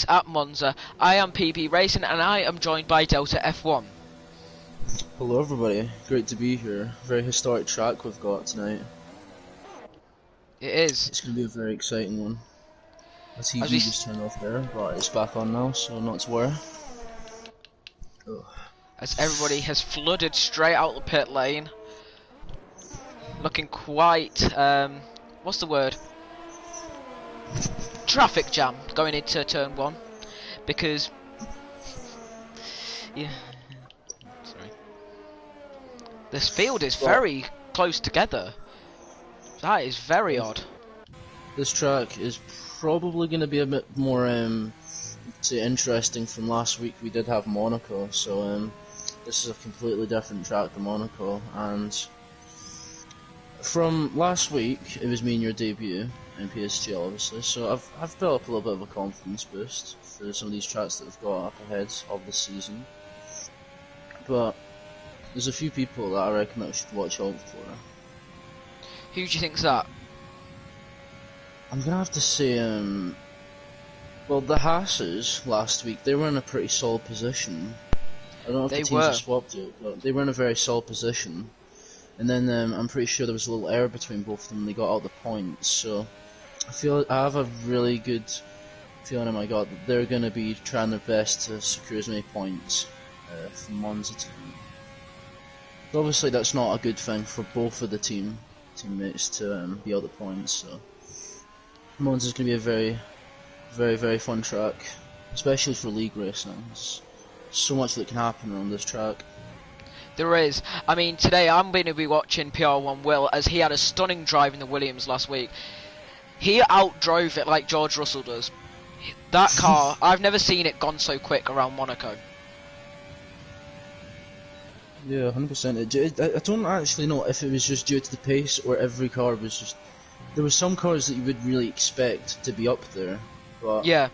X at Monza. I am PB Racing and I am joined by Delta F1. Hello everybody, great to be here. Very historic track we've got tonight. It is. It's going to be a very exciting one. The TV we just turned off there, but it's back on now, so not to worry. As everybody has flooded straight out the pit lane. Looking quite, what's the word? Traffic jam going into turn 1. Because, yeah, sorry. This field is very close together. That is very odd. This track is probably going to be a bit more interesting from last week. We did have Monaco, so this is a completely different track than Monaco. And from last week, it was me and your debut in PSGL, obviously. So I've built up a little bit of a confidence boost for some of these tracks that we've got up ahead of the season. But there's a few people that I reckon that we should watch out for. Who do you think's that? I'm gonna have to say, well, the Haas's last week, they were in a pretty solid position. I don't know if the teams have swapped it, but they were in a very solid position. And then I'm pretty sure there was a little error between both of them and they got out the points. So I have a really good feeling in my gut that they're gonna be trying their best to secure as many points from Monza tonight. But obviously that's not a good thing for both of the teammates to be out the points. So Monza's going to be a very, very, very fun track, especially for league racing. There's so much that can happen around this track. There is. I mean, today I'm going to be watching PR1 Will, as he had a stunning drive in the Williams last week. He outdrove it like George Russell does. That car, I've never seen it gone so quick around Monaco. Yeah, 100%. I don't actually know if it was just due to the pace or every car was just... There were some cars that you would really expect to be up there, but yeah,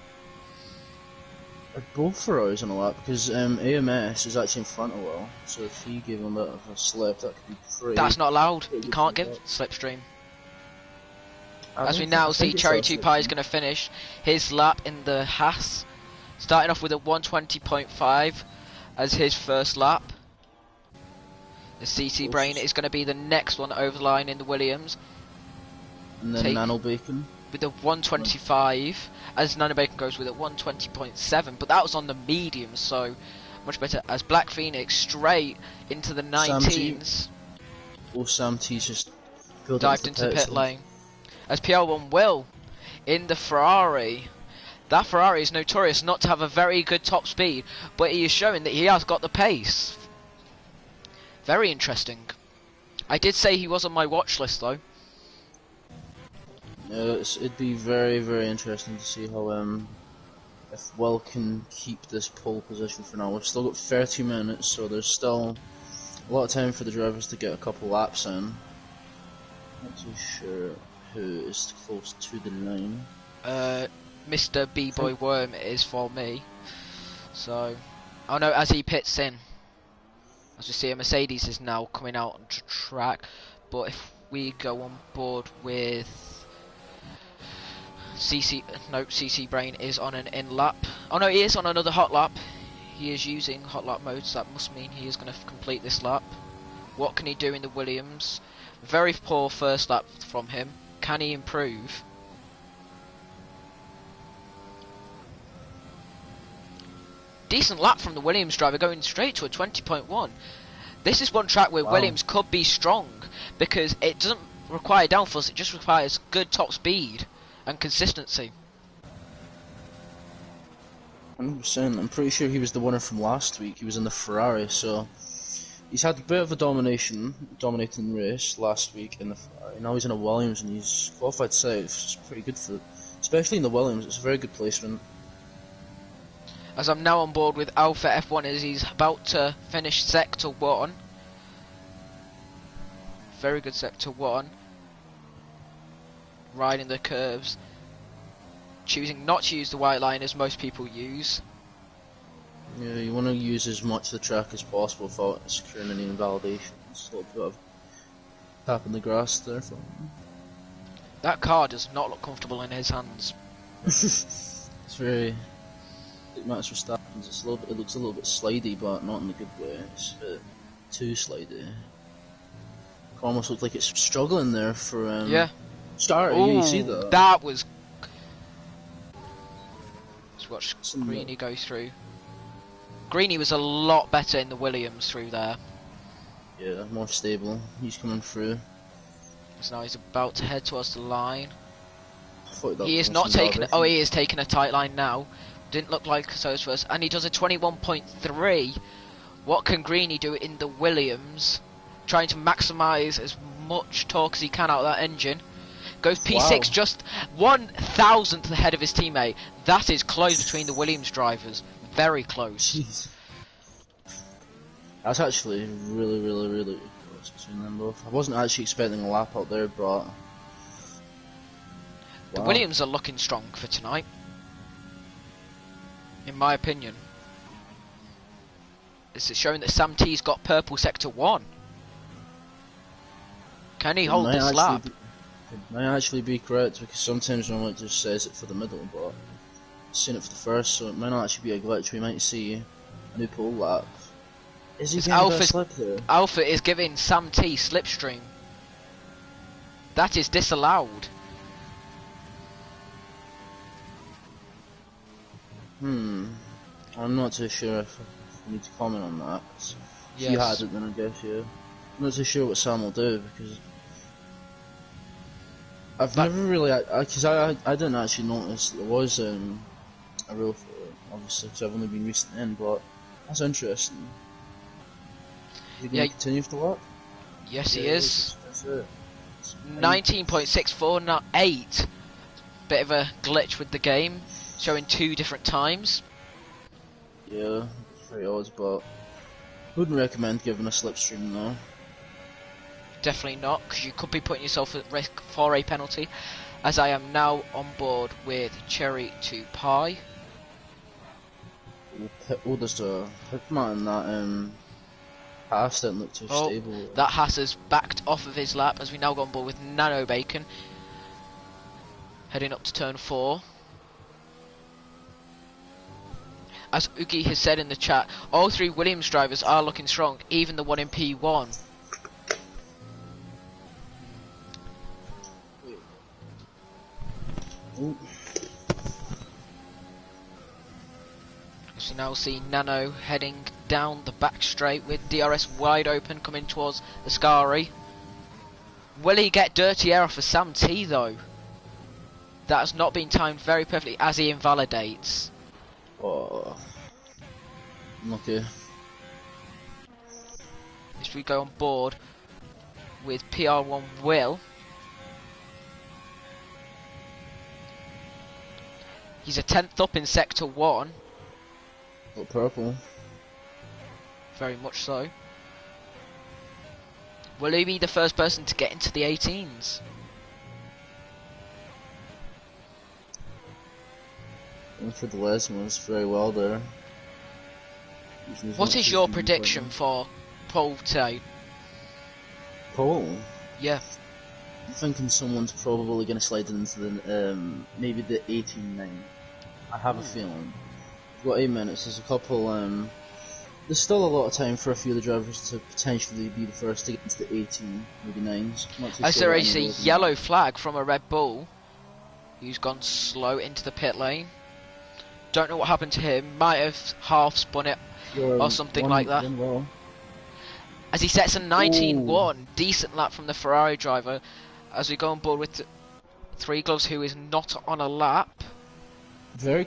both Ferraris on a lap because AMS is actually in front of Will, so if he gave him a bit of a slip, that could be pretty. That's not allowed. You can't give slipstream. As we now see, Cherry 2 Pie is going to finish his lap in the Haas, starting off with a 120.5 as his first lap. The CC Brain is going to be the next one over the line in the Williams. And then Nano Bacon with a 125, as Nano Bacon goes with a 120.7, but that was on the mediums, so much better. As Black Phoenix straight into the 19s. Sam T's just dived into the pit lane. As PR1 Will in the Ferrari. That Ferrari is notorious not to have a very good top speed, but he is showing that he has got the pace. Very interesting. I did say he was on my watch list though. It'd be very, very interesting to see how if Will can keep this pole position for now. We've still got 30 minutes, so there's still a lot of time for the drivers to get a couple laps in. Not too sure who is close to the line. Mr. B-Boy Worm is for me. So, oh no, as he pits in. As we see, a Mercedes is now coming out on track, but if we go on board with CC Brain is on an in lap. Oh no, he is on another hot lap. He is using hot lap mode, so that must mean he is going to complete this lap. What can he do in the Williams? Very poor first lap from him. Can he improve? Decent lap from the Williams driver, going straight to a 20.1. This is one track where Williams could be strong, because it doesn't require downforce, it just requires good top speed and consistency. 100%. I'm pretty sure he was the winner from last week. He was in the Ferrari, so he's had a bit of a dominating race last week in the Ferrari. Now he's in a Williams and he's qualified safe. It's pretty good for, especially in the Williams. It's a very good placement. As I'm now on board with Alpha F1 as he's about to finish Sector 1. Very good Sector 1. Riding the curves. Choosing not to use the white line as most people use. Yeah, you want to use as much of the track as possible without securing any invalidation. Just a little bit of tap in the grass there for him. That car does not look comfortable in his hands. It's very Max Verstappen's, it looks a little bit slidey, but not in a good way. It's a bit too slidey. It almost looked like it's struggling there for start. Ooh, you see that? That was. Let's watch Greeny go through. Greeny was a lot better in the Williams through there. Yeah, more stable. He's coming through. So now he's about to head towards the line. He is not taking. Oh, he is taking a tight line now. Didn't look like so at first, and he does a 21.3. What can Greeny do in the Williams? Trying to maximise as much torque as he can out of that engine. Goes P6 just 1,000th ahead of his teammate. That is close between the Williams drivers. Very close. Jeez. That's actually really close between them both. I wasn't actually expecting a lap out there, but... The Williams are looking strong for tonight. In my opinion. This is showing that Sam T's got purple sector 1. Can he hold this lap? It might actually be correct, because sometimes when it just says it for the middle, but I've seen it for the first, so it might not actually be a glitch. We might see a new pole lap. Is he getting a slip there? Alpha is giving Sam T slipstream. That is disallowed. I'm not too sure if I need to comment on that. If you had it, then I guess, yeah. I'm not too sure what Sam will do, because I've never really, because I didn't actually notice there was a rule for it, obviously, because I've only been recently in, but that's interesting. Is he going to continue for the lap? Yes, he is. That's it. 19.64, not 8. Bit of a glitch with the game, showing 2 different times. Yeah, it's very odd, but wouldn't recommend giving a slipstream though. Definitely not, because you could be putting yourself at risk for a penalty, as I am now on board with Cherry 2 Pi. There's a Hitman in that Haas didn't look too stable. That Haas has backed off of his lap, as we now go on board with Nano Bacon, heading up to turn 4. As Ugi has said in the chat, all 3 Williams drivers are looking strong, even the one in P1. So now see Nano heading down the back straight with DRS wide open, coming towards the Scari. Will he get dirty air off of Sam T though? That has not been timed very perfectly as he invalidates. Oh, okay. If we go on board with PR1 Will. He's a 10th up in Sector 1. Got purple. Very much so. Will he be the first person to get into the 18s? And for the Lesmos, very well there. What is your prediction for pole today? Pole? Yeah. I'm thinking someone's probably going to slide into the maybe the 18-9. I have a feeling. We've got 8 minutes. There's a couple. There's still a lot of time for a few of the drivers to potentially be the first to get into the 18, maybe 9s. I saw a yellow flag from a Red Bull, who's gone slow into the pit lane. Don't know what happened to him. Might have half spun it or something like that. Well. As he sets a 19-1, decent lap from the Ferrari driver. As we go on board with 3 Gloves, who is not on a lap. Very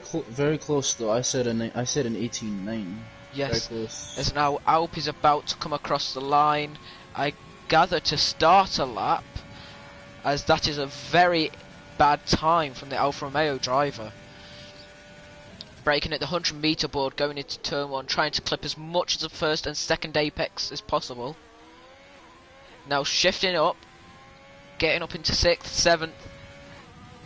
close though. I said an 18-9. Yes. Very close. As now Alp is about to come across the line, I gather to start a lap, as that is a very bad time from the Alfa Romeo driver. Braking at the 100-meter board, going into turn 1, trying to clip as much of the first and second apex as possible. Now shifting up, getting up into 6th, 7th.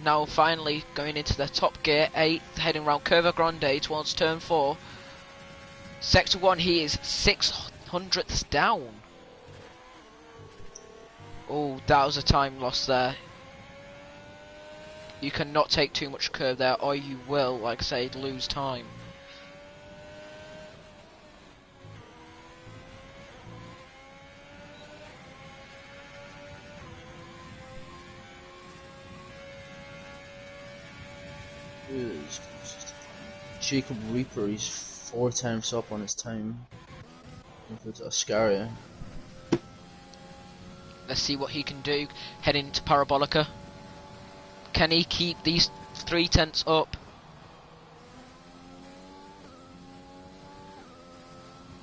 Now finally going into the top gear, 8th, heading round Curva Grande towards turn 4. Sector 1, he is 600ths down. Oh, that was a time loss there. You cannot take too much curve there, or you will, like I say, lose time. Jacob Reaper, he's 4 times up on his time. Includes Ascaria. Let's see what he can do heading to Parabolica. Can he keep these 3 tenths up?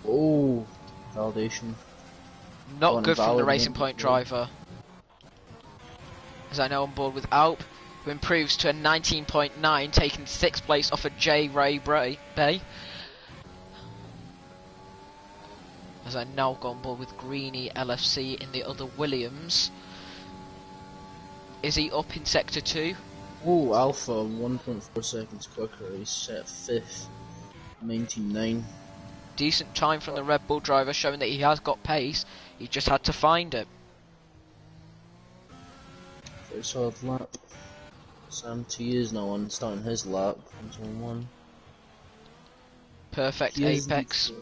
Oh, validation. Not good from the Racing Point driver. As I know, on board with Alp, who improves to a 19.9, taking 6th place off of J. Ray Bay. As I now go on board with Greeny LFC in the other Williams. Is he up in Sector 2? Oh, Alpha, 1.4 seconds quicker. He's set 5th, 19.9. Decent time from the Red Bull driver, showing that he has got pace. He just had to find it. Very solid lap. Sam T is now on starting his lap. Comes on 1. Perfect apex.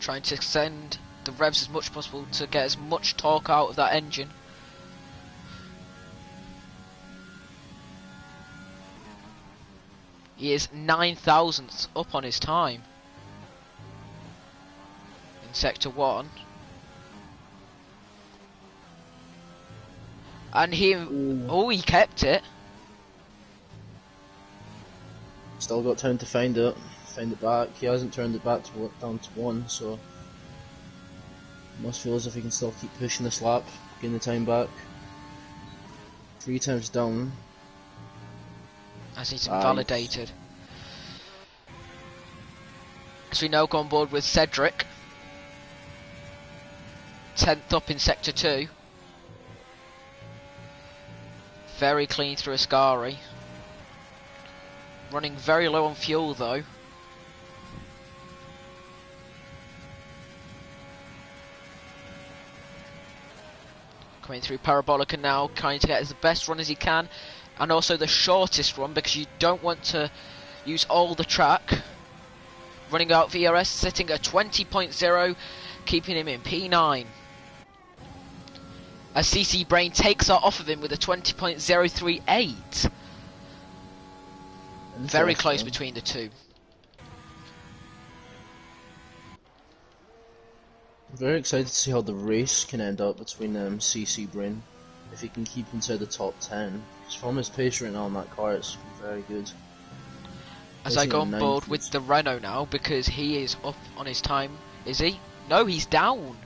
Trying to extend the revs as much as possible to get as much torque out of that engine. He is 9 thousandths up on his time in Sector 1. And he... Ooh. Oh, he kept it. Still got time to find it back. He hasn't turned it back to down to 1, so must feel as if he can still keep pushing this lap, getting the time back. 3 times down. As he's invalidated. So we now go on board with Cedric. 10th up in Sector 2. Very clean through Ascari. Running very low on fuel though. Coming through Parabolica now, trying to get as the best run as he can, and also the shortest run because you don't want to use all the track. Running out VRS, sitting at 20.0, keeping him in P9. As CC Brain takes her off of him with a 20.038. Very close between the two. I'm very excited to see how the race can end up between CC Brain. If he can keep inside the top 10. Because from his pace right now on that car, it's very good. As I go on board with the Renault now, because he is up on his time. Is he? No, he's down.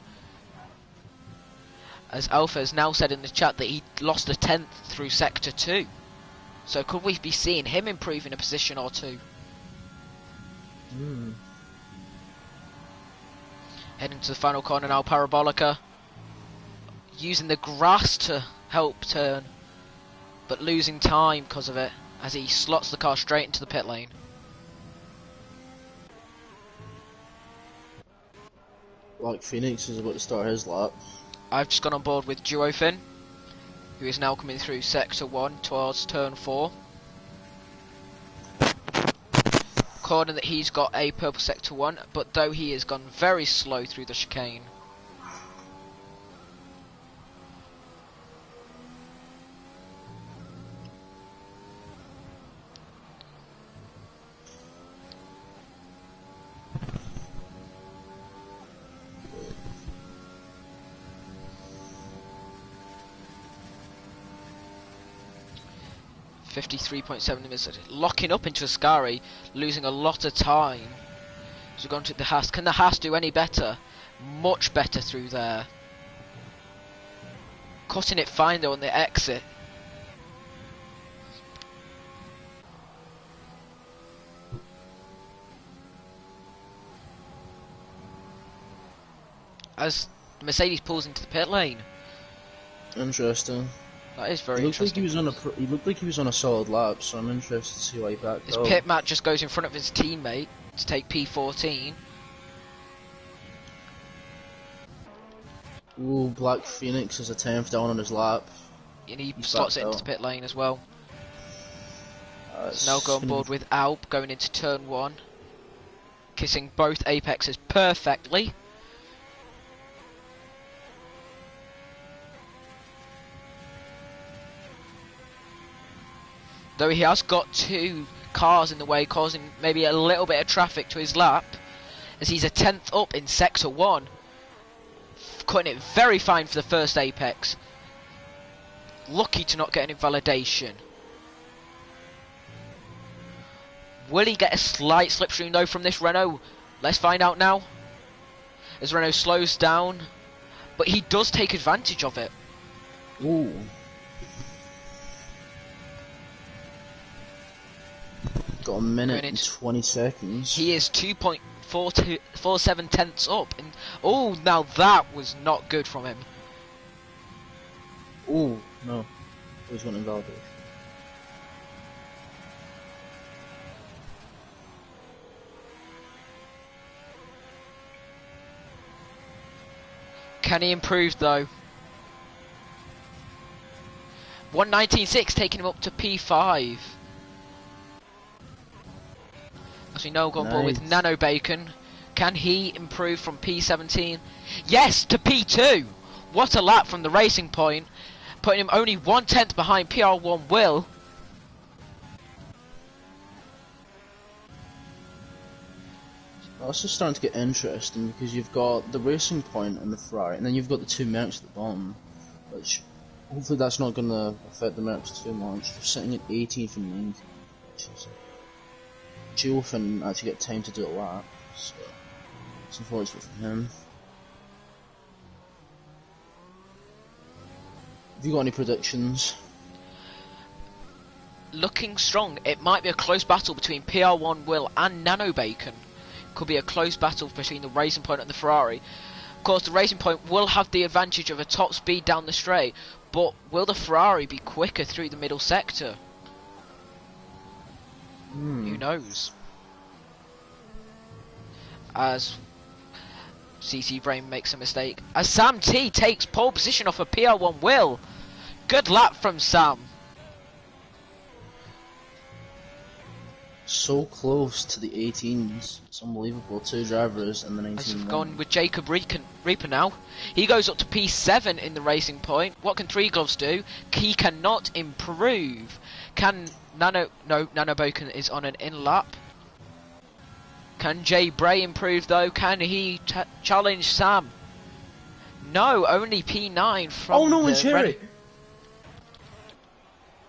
As Alpha has now said in the chat that he lost a 10th through Sector 2. So could we be seeing him improving a position or 2? Heading to the final corner now, Parabolica. Using the grass to help turn, but losing time because of it, as he slots the car straight into the pit lane. Like Phoenix is about to start his lap. I've just gone on board with Duofin, who is now coming through Sector 1 towards Turn 4. According that he's got a purple Sector 1, but though he has gone very slow through the chicane. .7 locking up into Ascari, losing a lot of time. So we're going to the Haas. Can the Haas do any better? Much better through there. Cutting it fine though on the exit. As Mercedes pulls into the pit lane. Interesting. That is very interesting. He looked like he was on a solid lap, so I'm interested to see why he backed his out. pit mat just goes in front of his teammate to take P14. Ooh, Black Phoenix is a 10th down on his lap. And he slots it into the pit lane as well. So now go on board with Alp going into turn 1. Kissing both apexes perfectly. Though he has got 2 cars in the way, causing maybe a little bit of traffic to his lap, as he's a 10th up in Sector 1. Cutting it very fine for the first apex. Lucky to not get an invalidation. Will he get a slight slipstream though from this Renault? Let's find out now. As Renault slows down, but he does take advantage of it. Ooh. Got a minute and 20 seconds. He is 2.47 tenths up. And, oh, now that was not good from him. Oh, no. It was one invalidation. Can he improve though? 119.6 taking him up to P5. As we know, going ball with Nano Bacon. Can he improve from P17? Yes, to P2. What a lap from the racing point, putting him only 1/10 behind PR1 Will. That's just starting to get interesting because you've got the racing point on the Ferrari, and then you've got the 2 Mercs at the bottom, which hopefully that's not going to affect the Mercs too much. They're sitting at 18th and 19th, which is Geofin actually get time to do a lap, so it's unfortunate for him. Have you got any predictions? Looking strong. It might be a close battle between PR1 Will and Nano Bacon. Could be a close battle between the Racing Point and the Ferrari. Of course, the Racing Point will have the advantage of a top speed down the straight, but will the Ferrari be quicker through the middle sector? Who knows? As CC Brain makes a mistake. As Sam T takes pole position off of PR1 Will. Good lap from Sam. So close to the 18s. It's unbelievable. 2 drivers and the 19. As we've gone with Jacob Reaper now. He goes up to P7 in the Racing Point. What can Three Gloves do? He cannot improve. Can Nano Bacon is on an in lap. Can Jay Bray improve though? Can he challenge Sam? No, only P9 from oh no, and Cherry!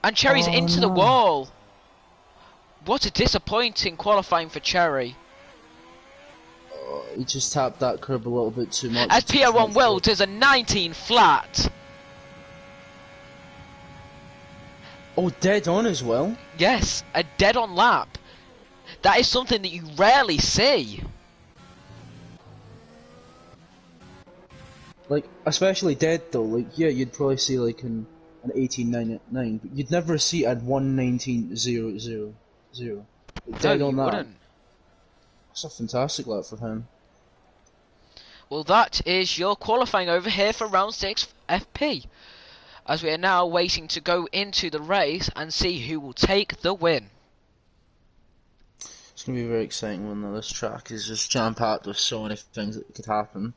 And Cherry's into the wall. What a disappointing qualifying for Cherry. He just tapped that curb a little bit too much. As PR1 Will does a 19 flat. Oh, dead on as well? Yes, a dead on lap. That is something that you rarely see. Like, especially dead though, like, yeah, you'd probably see like an 18.99, but you'd never see at 1:19.00. Dead on that. Wouldn't. That's a fantastic lap for him. Well, that is your qualifying over here for round 6 FP. As we are now waiting to go into the race and see who will take the win. It's going to be a very exciting one though. This track is just jam-packed with so many things that could happen.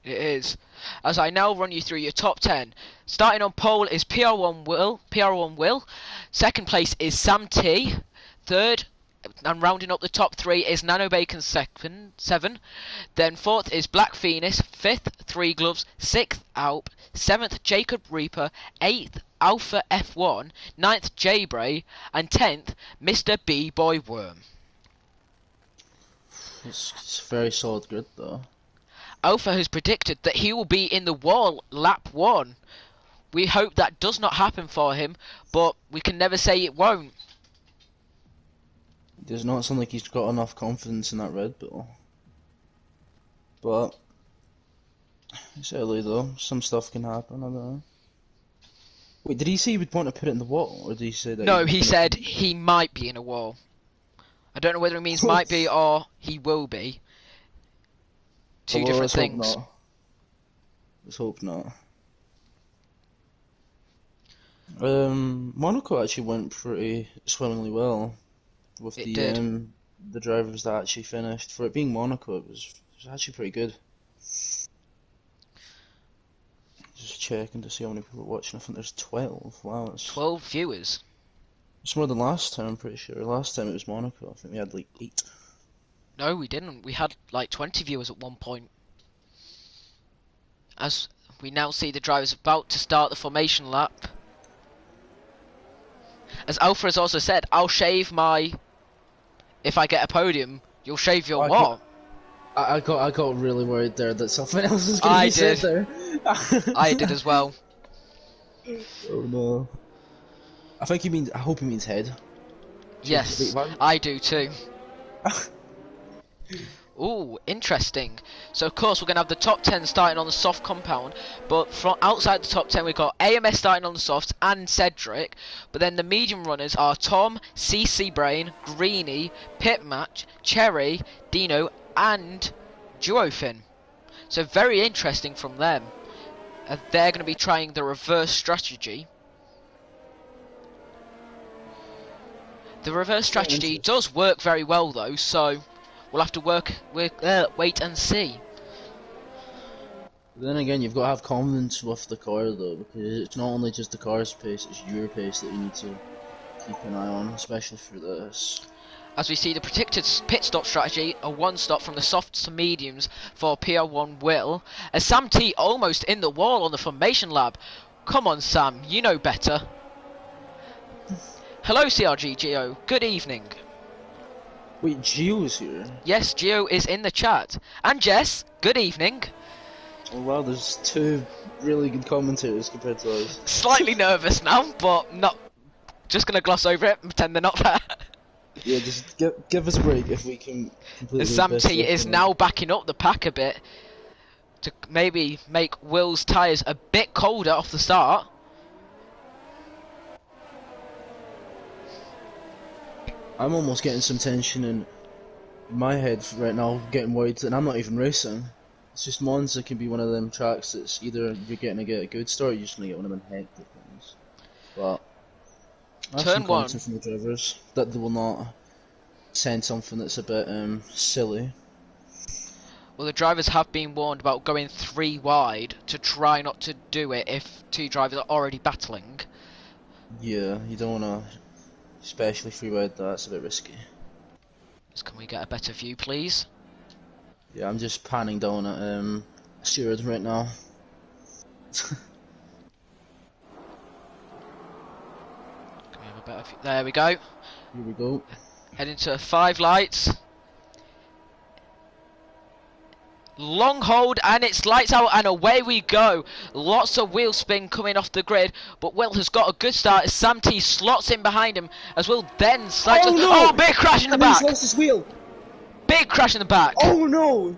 It is. As I now run you through your top 10. Starting on pole is PR1 Will. Second place is Sam T. Third, and rounding up the top 3 is Nano Bacon 7. Then fourth is Black Phoenix. Fifth, Three Gloves. Sixth, Alp. Seventh, Jacob Reaper. Eighth, Alpha F1. Ninth, J-Bray. And 10th, Mr. B-Boy Worm. It's a very solid grid though. Alpha has predicted that he will be in the wall lap 1. We hope that does not happen for him, but we can never say it won't. It does not sound like he's got enough confidence in that Red Bull. But it's early though, some stuff can happen, I don't know. Wait, did he say he would want to put it in the wall, or did he say that? No, he said he might be in a wall. I don't know whether it means might be or he will be. Two different things. Let's hope not. Monaco actually went pretty swimmingly well with the drivers that actually finished. For it being Monaco, it was actually pretty good. Just checking to see how many people are watching. I think there's 12. Wow, that's 12 viewers. It's more than last time, I'm pretty sure. Last time it was Monaco. I think we had like 8. No, we didn't. We had like 20 viewers at one point. As we now see the drivers about to start the formation lap. As Alpha has also said, I'll shave my... If I get a podium, you'll shave your what? I got really worried there that something else was going to be said there. I did as well. Oh no. I think he means. I hope he means head. Yes, I do too. Ooh, interesting. So of course we're going to have the top 10 starting on the soft compound, but from outside the top 10 we've got AMS starting on the softs and Cedric, but then the medium runners are Tom, CC Brain, Greeny, Pit Match, Cherry, Dino and Duofin. So very interesting from them. They're going to be trying the reverse strategy. The reverse strategy does work very well though, so we'll have to wait and see. Then again, you've got to have confidence with the car though, because it's not only just the car's pace, it's your pace that you need to keep an eye on, especially for this. As we see the predicted pit stop strategy, a one stop from the softs to mediums for PR1 Will, as Sam T almost in the wall on the formation lab. Come on Sam, you know better. Hello CRG Geo, good evening. Wait, Gio's here? Yes, Geo is in the chat. And Jess, good evening. Oh wow, there's 2 really good commentators compared to us. Slightly nervous now, but not. Just gonna gloss over it and pretend they're not there. Yeah, just give us a break if we can completely... Sam T is now backing up the pack a bit to maybe make Will's tyres a bit colder off the start. I'm almost getting some tension in my head right now, getting worried, and I'm not even racing. It's just Monza can be one of them tracks that's either you're getting to get a good start or you're just going to get one of them hectic ones. But Turn 1. From the drivers that they will not send something that's a bit silly. Well, the drivers have been warned about going 3 wide to try not to do it if 2 drivers are already battling. Yeah, you don't want to, especially 3 wide, that's a bit risky. So can we get a better view, please? Yeah, I'm just panning down at Stewart right now. Can we have a better view? There we go. Here we go. Heading to 5 lights. Long hold and it's lights out and away we go. Lots of wheel spin coming off the grid, but Will has got a good start as Sam T slots in behind him as Will then slides. Oh, no! Oh, big crash in the back. He's lost his wheel. Big crash in the back. Oh no!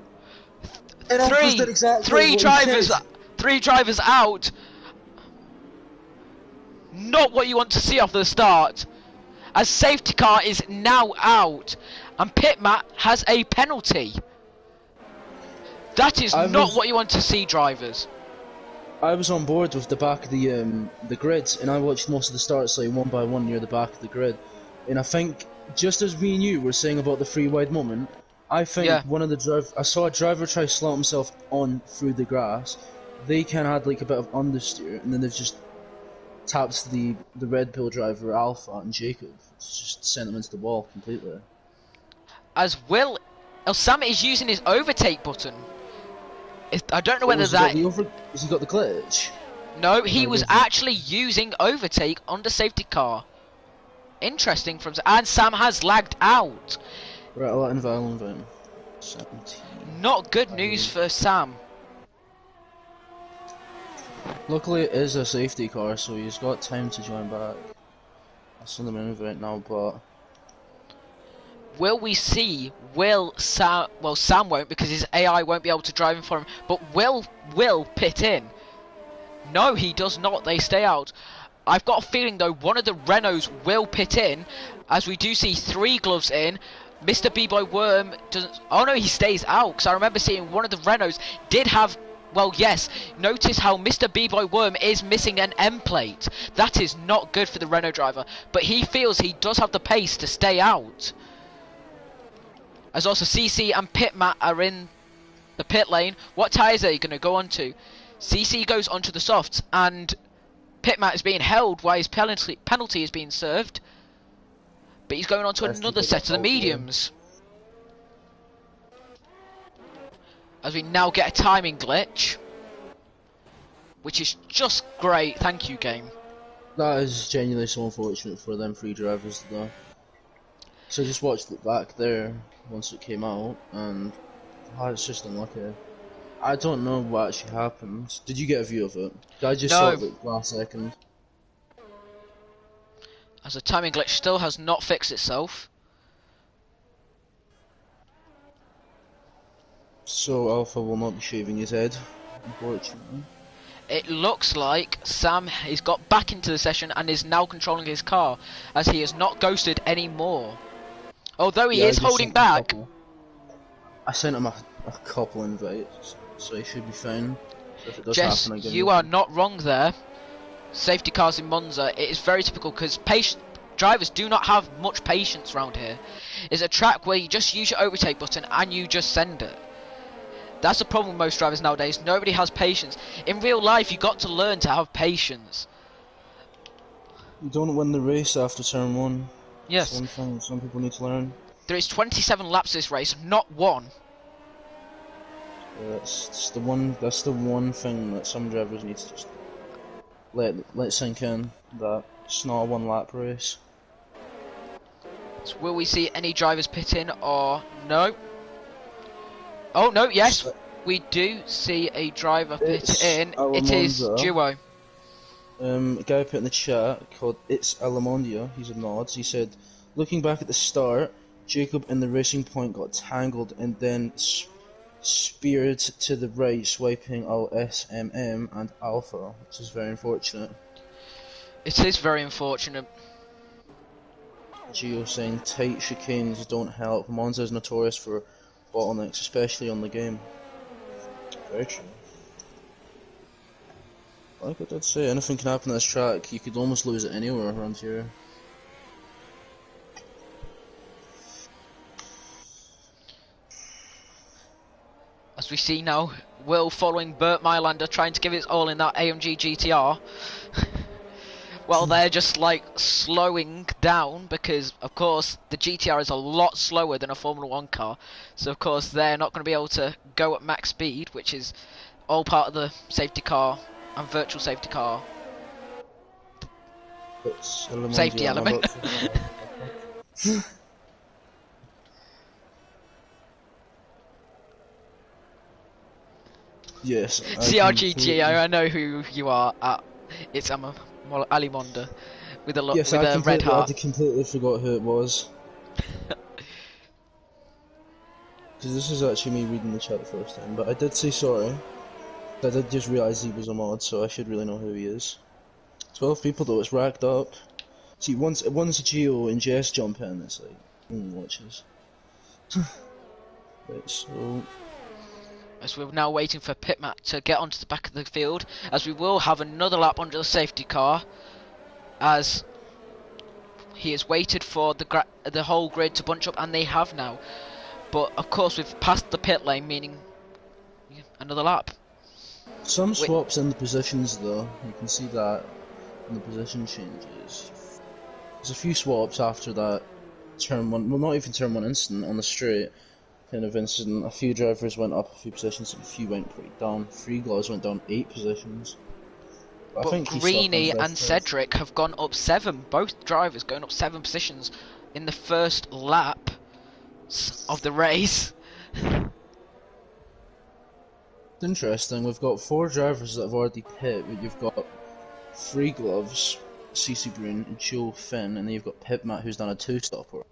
Three drivers out. Not what you want to see off the start. As safety car is now out and Pitmat has a penalty. That is not what you want to see, drivers. I was on board with the back of the grid, and I watched most of the starts like one by one near the back of the grid. And I think, just as me and you were saying about the 3 wide moment, I think one of the I saw a driver try to slot himself on through the grass. They kind of had like a bit of understeer, and then they've just tapped the Red Bull driver Alpha and Jacob. It's just sent them into the wall completely. As Sam is using his overtake button. I don't know whether that... Has he got the glitch? No, he was actually using overtake on the safety car. Interesting from... And Sam has lagged out. Right, I'll invite him. 17. Not good news for Sam. Luckily it is a safety car, so he's got time to join back. That's on the move right now, but... Will we see Sam won't because his AI won't be able to drive him for him, but will pit in? No, he does not. They stay out. I've got a feeling though one of the Renaults will pit in, as we do see 3 gloves in. Mr. B-Boy Worm doesn't... Oh no, he stays out, because I remember seeing one of the Renaults did have... Well, yes, notice how Mr. B-Boy Worm is missing an M plate. That is not good for the Renault driver, but he feels he does have the pace to stay out. As also CC and Pitmat are in the pit lane. What tyres are you going to go onto? CC goes onto the softs and Pitmat is being held while his penalty is being served. but he's going on to another set of the mediums. As we now get a timing glitch, which is just great. Thank you, game. That is genuinely so unfortunate for them three drivers, though. So I just watched it back there once it came out, and it's just unlucky. I don't know what actually happened. Did you get a view of it? I just saw it like last second. As the timing glitch still has not fixed itself. So Alpha will not be shaving his head, unfortunately. It looks like Sam has got back into the session and is now controlling his car, as he is not ghosted anymore. Although he is holding back. I sent him a couple invites, so he should be fine. So if it does Jess, happen again, you are not wrong there. Safety cars in Monza, it is very typical because drivers do not have much patience around here. It's a track where you just use your overtake button and you just send it. That's the problem with most drivers nowadays. Nobody has patience. In real life, you got to learn to have patience. You don't win the race after turn 1. Yes. Some things some people need to learn. There is 27 laps this race, not one. Yeah, that's the one thing that some drivers need to just let sink in. That it's not a 1 lap race. So will we see any drivers pit in or no? Oh no, yes, we do see a driver pit in. It is Duo. A guy put in the chat called It's Alamondia, he's a Nods, he said, looking back at the start, Jacob in the racing point got tangled and then speared to the right, swiping out SMM and Alpha, which is very unfortunate. It is very unfortunate. Gio saying tight chicanes don't help. Monza is notorious for bottlenecks, especially on the game. Very true. Like I did say, anything can happen on this track. You could almost lose it anywhere around here. As we see now, Will following Burt Mylander, trying to give it all in that AMG GTR. Well, they're just like slowing down because, of course, the GTR is a lot slower than a Formula 1 car. So, of course, they're not going to be able to go at max speed, which is all part of the safety car and virtual safety car. Safety element. Yes. CRGTO, I know who you are. It's Alimonda with a with a red heart. I completely forgot who it was. Because this is actually me reading the chat the first time, but I did say sorry. I did just realise he was a mod, so I should really know who he is. 12 people though, it's racked up. See, once Gio and Jess jump in, it's like, watches. Right, so... As we're now waiting for Pitmat to get onto the back of the field, as we will have another lap under the safety car, as he has waited for the whole grid to bunch up, and they have now. But of course we've passed the pit lane, meaning another lap. Some swaps in the positions though, you can see that in the position changes. There's a few swaps after that turn 1, well not even turn 1 incident on the straight. Kind of incident. A few drivers went up a few positions, and a few went pretty down. Freeglass went down 8 positions. But I think Greeny and Cedric have gone up 7. Both drivers going up 7 positions in the first lap of the race. It's interesting. We've got 4 drivers that have already pit, but you've got Freegloves, CC Brune, and Joe Finn, and then you've got Pitmat who's done a 2-stopper.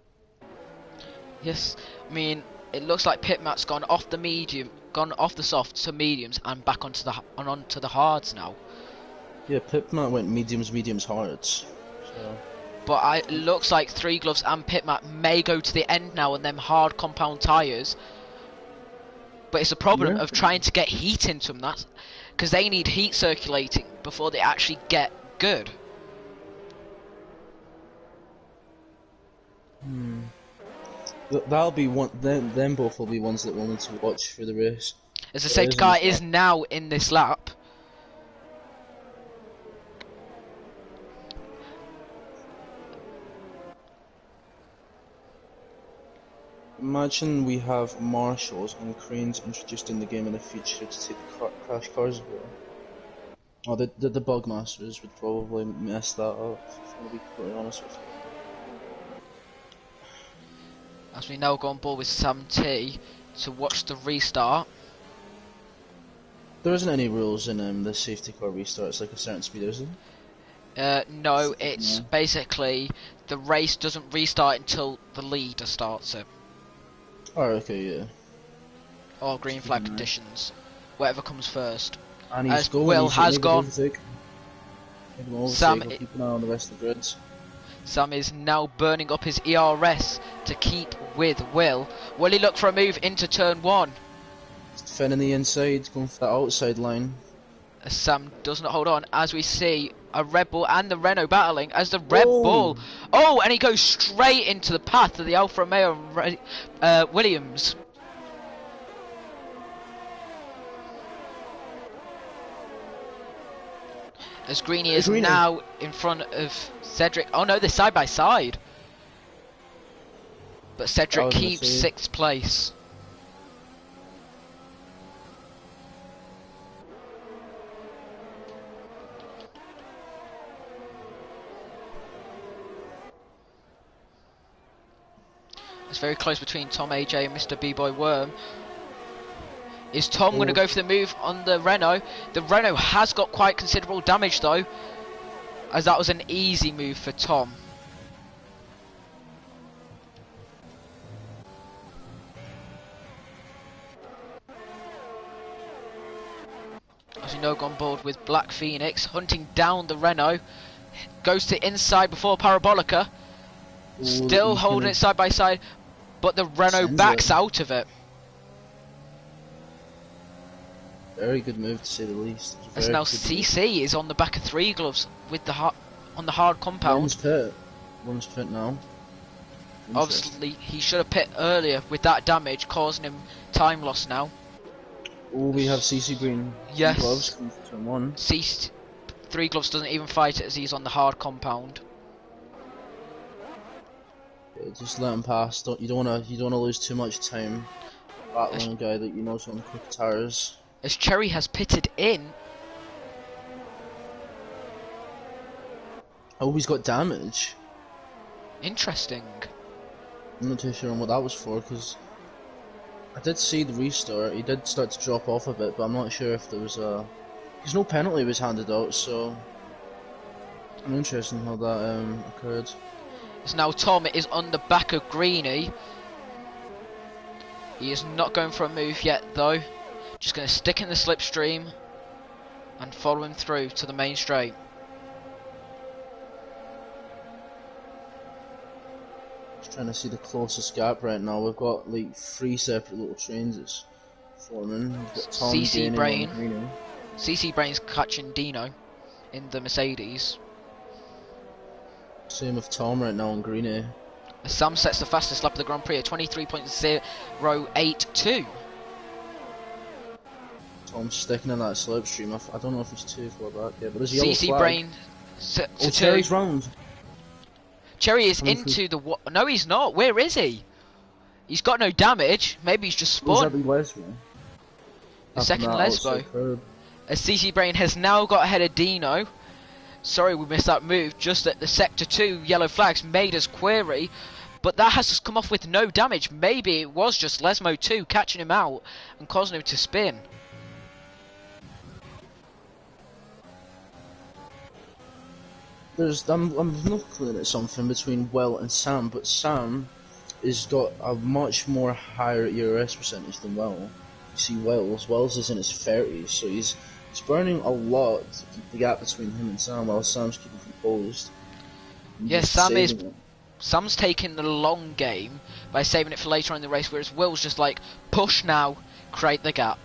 Yes, I mean. It looks like Pitmat's gone off the soft to mediums and back onto the hards now. Yeah, Pitmat went mediums, hards. So. But it looks like 3 Gloves and Pitmat may go to the end now on them hard compound tyres. But it's a problem of trying to get heat into them, because they need heat circulating before they actually get good. That'll be one. Them both will be ones that we'll need to watch for the race. As the safety car is now in this lap. Imagine we have marshals and cranes introduced in the game in the future to take the crash cars away. Oh, the bug masters would probably mess that up, if I'm gonna be completely honest with you. As we now go on board with Sam T to watch the restart. There isn't any rules in the safety car restart, it's like a certain speed, is it? No, it's basically the race doesn't restart until the leader starts it. Oh, okay, yeah. Or green flag conditions. Whatever comes first. And he's As going, Will has gone. Sam, keep an eye on the rest of the grids. Sam is now burning up his ERS to keep with Will. Will he look for a move into turn 1? He's defending the inside, going for that outside line. As Sam does not hold on, as we see a Red Bull and the Renault battling, as the Red Bull... Oh, and he goes straight into the path of the Alfa Romeo Williams. As Greeny is now in front of Cedric. Oh no, they're side by side. But Cedric keeps 6th place. It's very close between Tom AJ and Mr. B-Boy Worm. Is Tom going to go for the move on the Renault? The Renault has got quite considerable damage though, as that was an easy move for Tom. As you know, gone board with Black Phoenix, hunting down the Renault. Goes to inside before Parabolica. Still holding it side by side, but the Renault backs out of it. Very good move to say the least. As now CC is on the back of 3 gloves with the on the hard compound. One's pit now. Obviously, he should have pit earlier with that damage, causing him time loss now. Oh, we have CC green. Yes. Gloves coming for turn 1. 3 gloves doesn't even fight it as he's on the hard compound. Yeah, just let him pass. You don't wanna lose too much time battling a guy that you know's on quick tires. As Cherry has pitted in. Oh, he's got damage. Interesting. I'm not too sure on what that was for, because I did see the restart. He did start to drop off a bit, but I'm not sure if there was a... Because no penalty was handed out, so... I'm interested in how that occurred. So now Tom is on the back of Greeny. He is not going for a move yet, though. Just going to stick in the slipstream and follow him through to the main straight. Just trying to see the closest gap right now. We've got like 3 separate little trains that's forming. We've got Tom, CC Brain. CC Brain's catching Dino in the Mercedes. Same with Tom right now on Greeny. Sam sets the fastest lap of the Grand Prix at 23.082. Tom's sticking in that slipstream. I don't know if he's too far back yet, but there's a yellow CC flag. Brain. Cherry's round. Cherry is into the... No, he's not. Where is he? He's got no damage. Maybe he's just spawned. The second Lesbo. As CC Brain has now got ahead of Dino. Sorry we missed that move. Just that the Sector 2 yellow flags made us query. But that has just come off with no damage. Maybe it was just Lesmo 2 catching him out and causing him to spin. I'm looking at something between Will and Sam, but Sam has got a much more higher ERS percentage than Will. You see Will's is in his 30s, so he's burning a lot to keep the gap between him and Sam, while Sam's keeping composed. Yes, Sam's taking the long game by saving it for later on in the race, whereas Will's just like, push now, create the gap.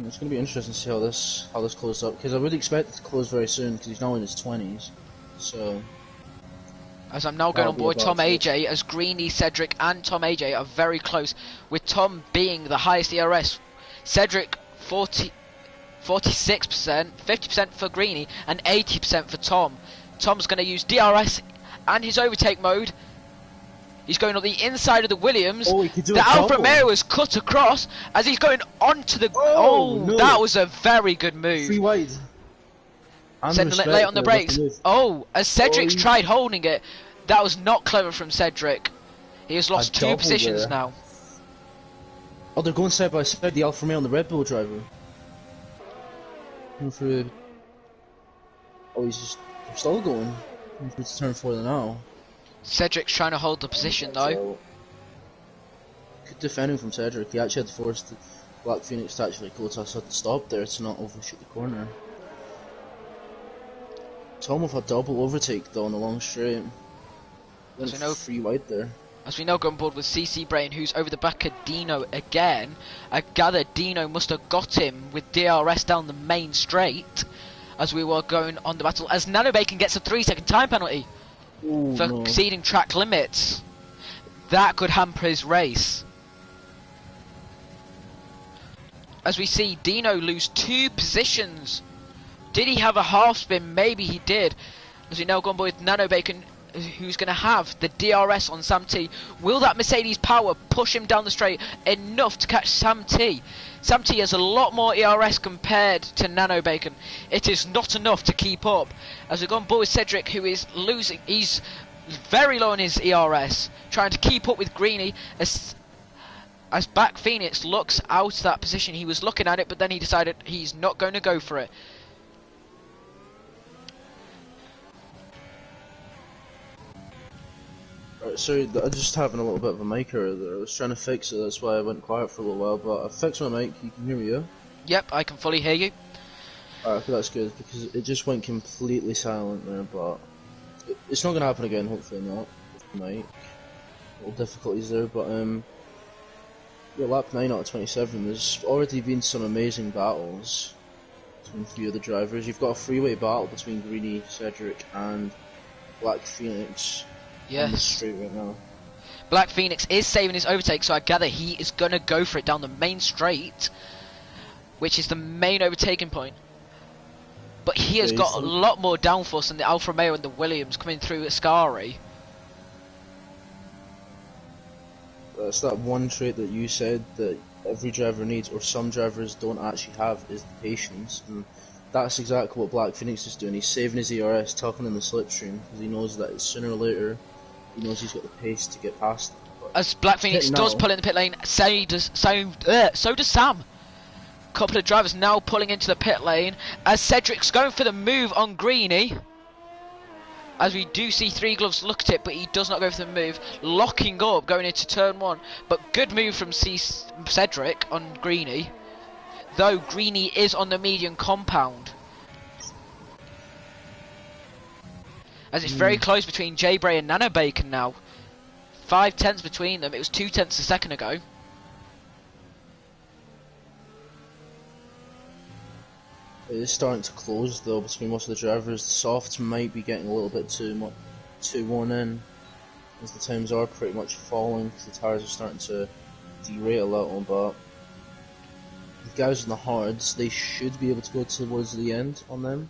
It's going to be interesting to see how this closes up, because I would expect it to close very soon, because he's now in his 20s. So, as I'm now going on board Tom AJ, as Greeny, Cedric and Tom AJ are very close, with Tom being the highest ERS. Cedric 46%, 50% for Greeny, and 80% for Tom. Tom's going to use DRS and his overtake mode. He's going on the inside of the Williams. Oh, he could do the a Alfa double. Romeo is cut across as he's going onto the... No. That was a very good move. Free wide. Setting it late on the brakes. Oh, as Cedric's tried holding it, that was not clever from Cedric. He has lost 2 positions now. Oh, they're going side by side, the Alfa Romeo and the Red Bull driver. Through... Oh, they're still going. It's turn 4 now. Cedric's trying to hold the position though. Good defending from Cedric. He actually had to force the Black Phoenix to actually go to a sudden stop there to not overshoot the corner. Tom with a double overtake though on the long straight. Went free wide there. As we now go on board with CC Brain, who's over the back of Dino again. I gather Dino must have got him with DRS down the main straight as we were going on the battle. As Nanobacon gets a 3-second time penalty for exceeding track limits. That could hamper his race. As we see Dino lose 2 positions. Did he have a half spin? Maybe he did. As we now go on board with Nanobacon, who's going to have the DRS on Sam T. Will that Mercedes power push him down the straight enough to catch Sam T? Sam T has a lot more ERS compared to Nanobacon. It is not enough to keep up. As we go on board with Cedric, who is losing. He's very low on his ERS, trying to keep up with Greeny as Black Phoenix looks out of that position. He was looking at it, but then he decided he's not going to go for it. Sorry, I'm just having a little bit of a mic error there. I was trying to fix it, that's why I went quiet for a little while, but I fixed my mic. You can hear me, yeah? Yep, I can fully hear you. Alright, that's good, because it just went completely silent there, but it's not going to happen again, hopefully not, with the mic. Little difficulties there, but yeah, lap 9 out of 27, there's already been some amazing battles between a few of the drivers. You've got a freeway battle between Greeny, Cedric and Black Phoenix. Yes. On the straight right now. Black Phoenix is saving his overtake, so I gather he is going to go for it down the main straight, which is the main overtaking point. But he has got a lot more downforce than the Alfa Romeo and the Williams coming through Ascari. That's that one trait that you said that every driver needs, or some drivers don't actually have, is the patience. And that's exactly what Black Phoenix is doing. He's saving his ERS, tucking in the slipstream, because he knows that sooner or later, he knows he's got the pace to get past them. As Black Phoenix does pull in the pit lane, so does Sam. Couple of drivers now pulling into the pit lane, as Cedric's going for the move on Greeny. As we do see Three Gloves look at it, but he does not go for the move, locking up going into turn 1. But good move from Cedric on Greeny, though Greeny is on the medium compound. As it's very close between J-Bray and Nanobacon now. 5 tenths between them. It was 2 tenths a second ago. It is starting to close though between most of the drivers. The softs might be getting a little bit too worn in, as the times are pretty much falling because the tyres are starting to derate a little, but the guys in the hards, they should be able to go towards the end on them.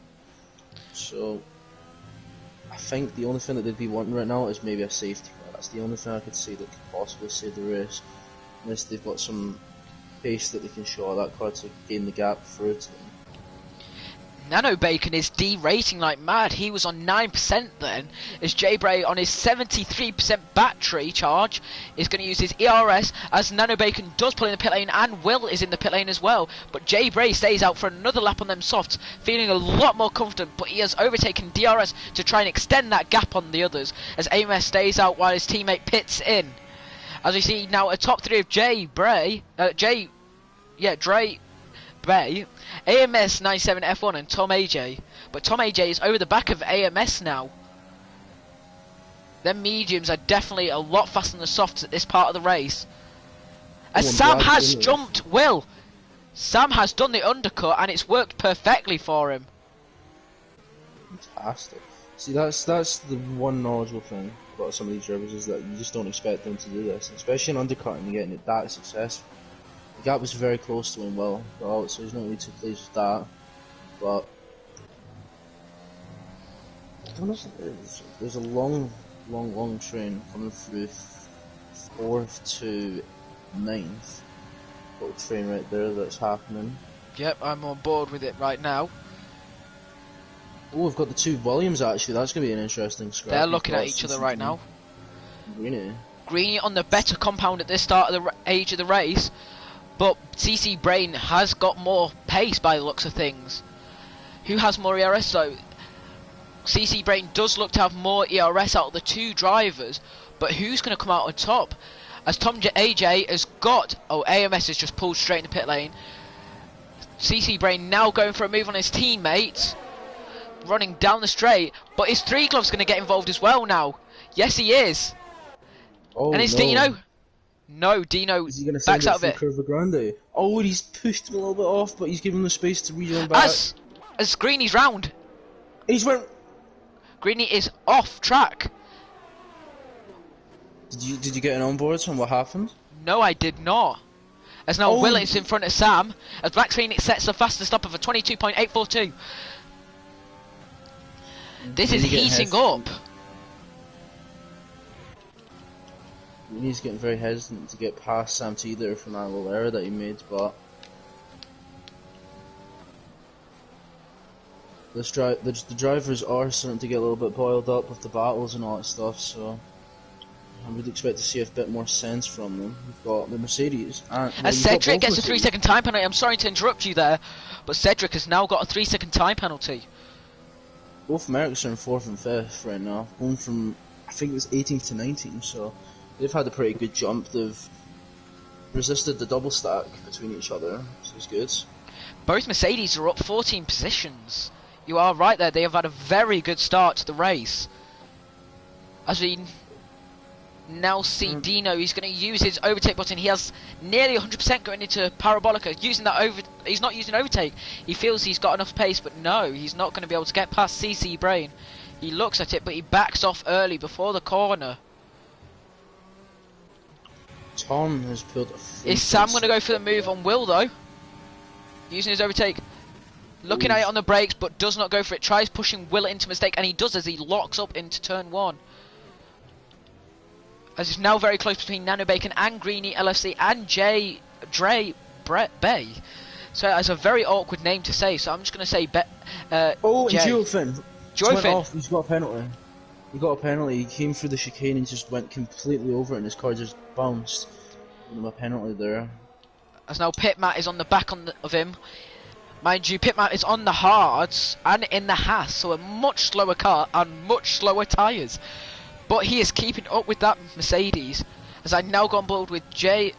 So I think the only thing that they'd be wanting right now is maybe a safety car. That's the only thing I could see that could possibly save the race, unless they've got some pace that they can show that car to gain the gap through to them. Nanobacon is derating like mad. He was on 9% then, as J-Bray on his 73% battery charge is going to use his ERS, as Nanobacon does pull in the pit lane, and Will is in the pit lane as well. But J-Bray stays out for another lap on them softs, feeling a lot more confident, but he has overtaken DRS to try and extend that gap on the others, as AMS stays out while his teammate pits in. As we see now a top 3 of Dre, AMS 97 F1 and Tom AJ, but Tom AJ is over the back of AMS now. Their mediums are definitely a lot faster than the softs at this part of the race. As Sam has jumped Will. Sam has done the undercut and it's worked perfectly for him. Fantastic. See, that's the one knowledgeable thing about some of these drivers, is that you just don't expect them to do this, especially in undercutting and getting it that successful. The gap was very close to him, Will, so he's not really too pleased with that. But I don't know, there's a long train coming through 4th to 9th. Little train right there that's happening. Yep, I'm on board with it right now. Oh, we've got the two Williams actually. That's going to be an interesting scrap. They're looking at each other right now. Greeny on the better compound at this start of the age of the race, but CC Brain has got more pace by the looks of things. Who has more ERS though? CC Brain does look to have more ERS out of the two drivers, but who's going to come out on top? As AJ has got... Oh, AMS has just pulled straight in the pit lane. CC Brain now going for a move on his teammates. Running down the straight, but his 3 Glove's going to get involved as well now. Yes, he is. Oh, and it's no. Dino. No, Dino backs out of it. Curva Grande? Oh, he's pushed him a little bit off, but he's given him the space to rejoin back. As Greeny's round. He's went... Greeny is off track. Did you get an onboard on what happened? No, I did not. As now Willet's in front of Sam. As Black Phoenix sets the fastest stop of a 22.842. This is heating up. He's getting very hesitant to get past Sam T there from that little error that he made, but the drivers are starting to get a little bit boiled up with the battles and all that stuff, so I would expect to see a bit more sense from them. We've got the Mercedes. As Cedric gets a 3-second time penalty, I'm sorry to interrupt you there, but Cedric has now got a 3-second time penalty. Both Mercs are in 4th and 5th right now, going from, I think it was 18th to 19th, so they've had a pretty good jump. They've resisted the double stack between each other, which is good. Both Mercedes are up 14 positions. You are right there, they have had a very good start to the race. As we now see Dino, he's going to use his overtake button. He has nearly 100% going into Parabolica. Using that he's not using overtake. He feels he's got enough pace, but no, he's not going to be able to get past CC Brain. He looks at it, but he backs off early before the corner. Tom has pulled a... Is Sam going to go for the move on Will though? Using his overtake. Looking at it on the brakes, but does not go for it. Tries pushing Will into mistake, and he does as he locks up into turn 1. As it's now very close between Nano Bacon and Greeny LFC and Brett Bay. So that's a very awkward name to say, so I'm just going to say and Geofin. He's got a penalty. He got a penalty. He came through the chicane and just went completely over it, and his car just bounced. Give him a penalty there. As now Pitmat is on the back of him. Mind you, Pitmat is on the hards and in the Haas, so a much slower car and much slower tyres. But he is keeping up with that Mercedes. As I now go on board with J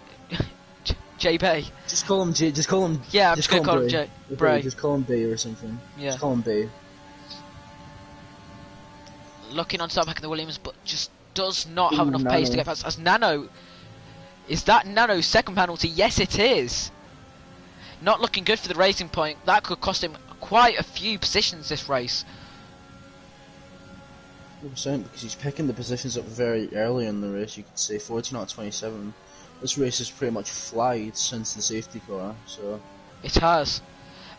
Bay. Just call him J. Just call him. Yeah, I'm just gonna call him J. Bray. Just call him Bay or something. Yeah. Just call him Bay. Looking on top back in the Williams, but just does not have enough pace to get past. As Nano, is that Nano's second penalty? Yes, it is. Not looking good for the Racing Point. That could cost him quite a few positions this race. 100%, because he's picking the positions up very early in the race. You could say 14 out of 27. This race has pretty much flied since the safety car, so it has.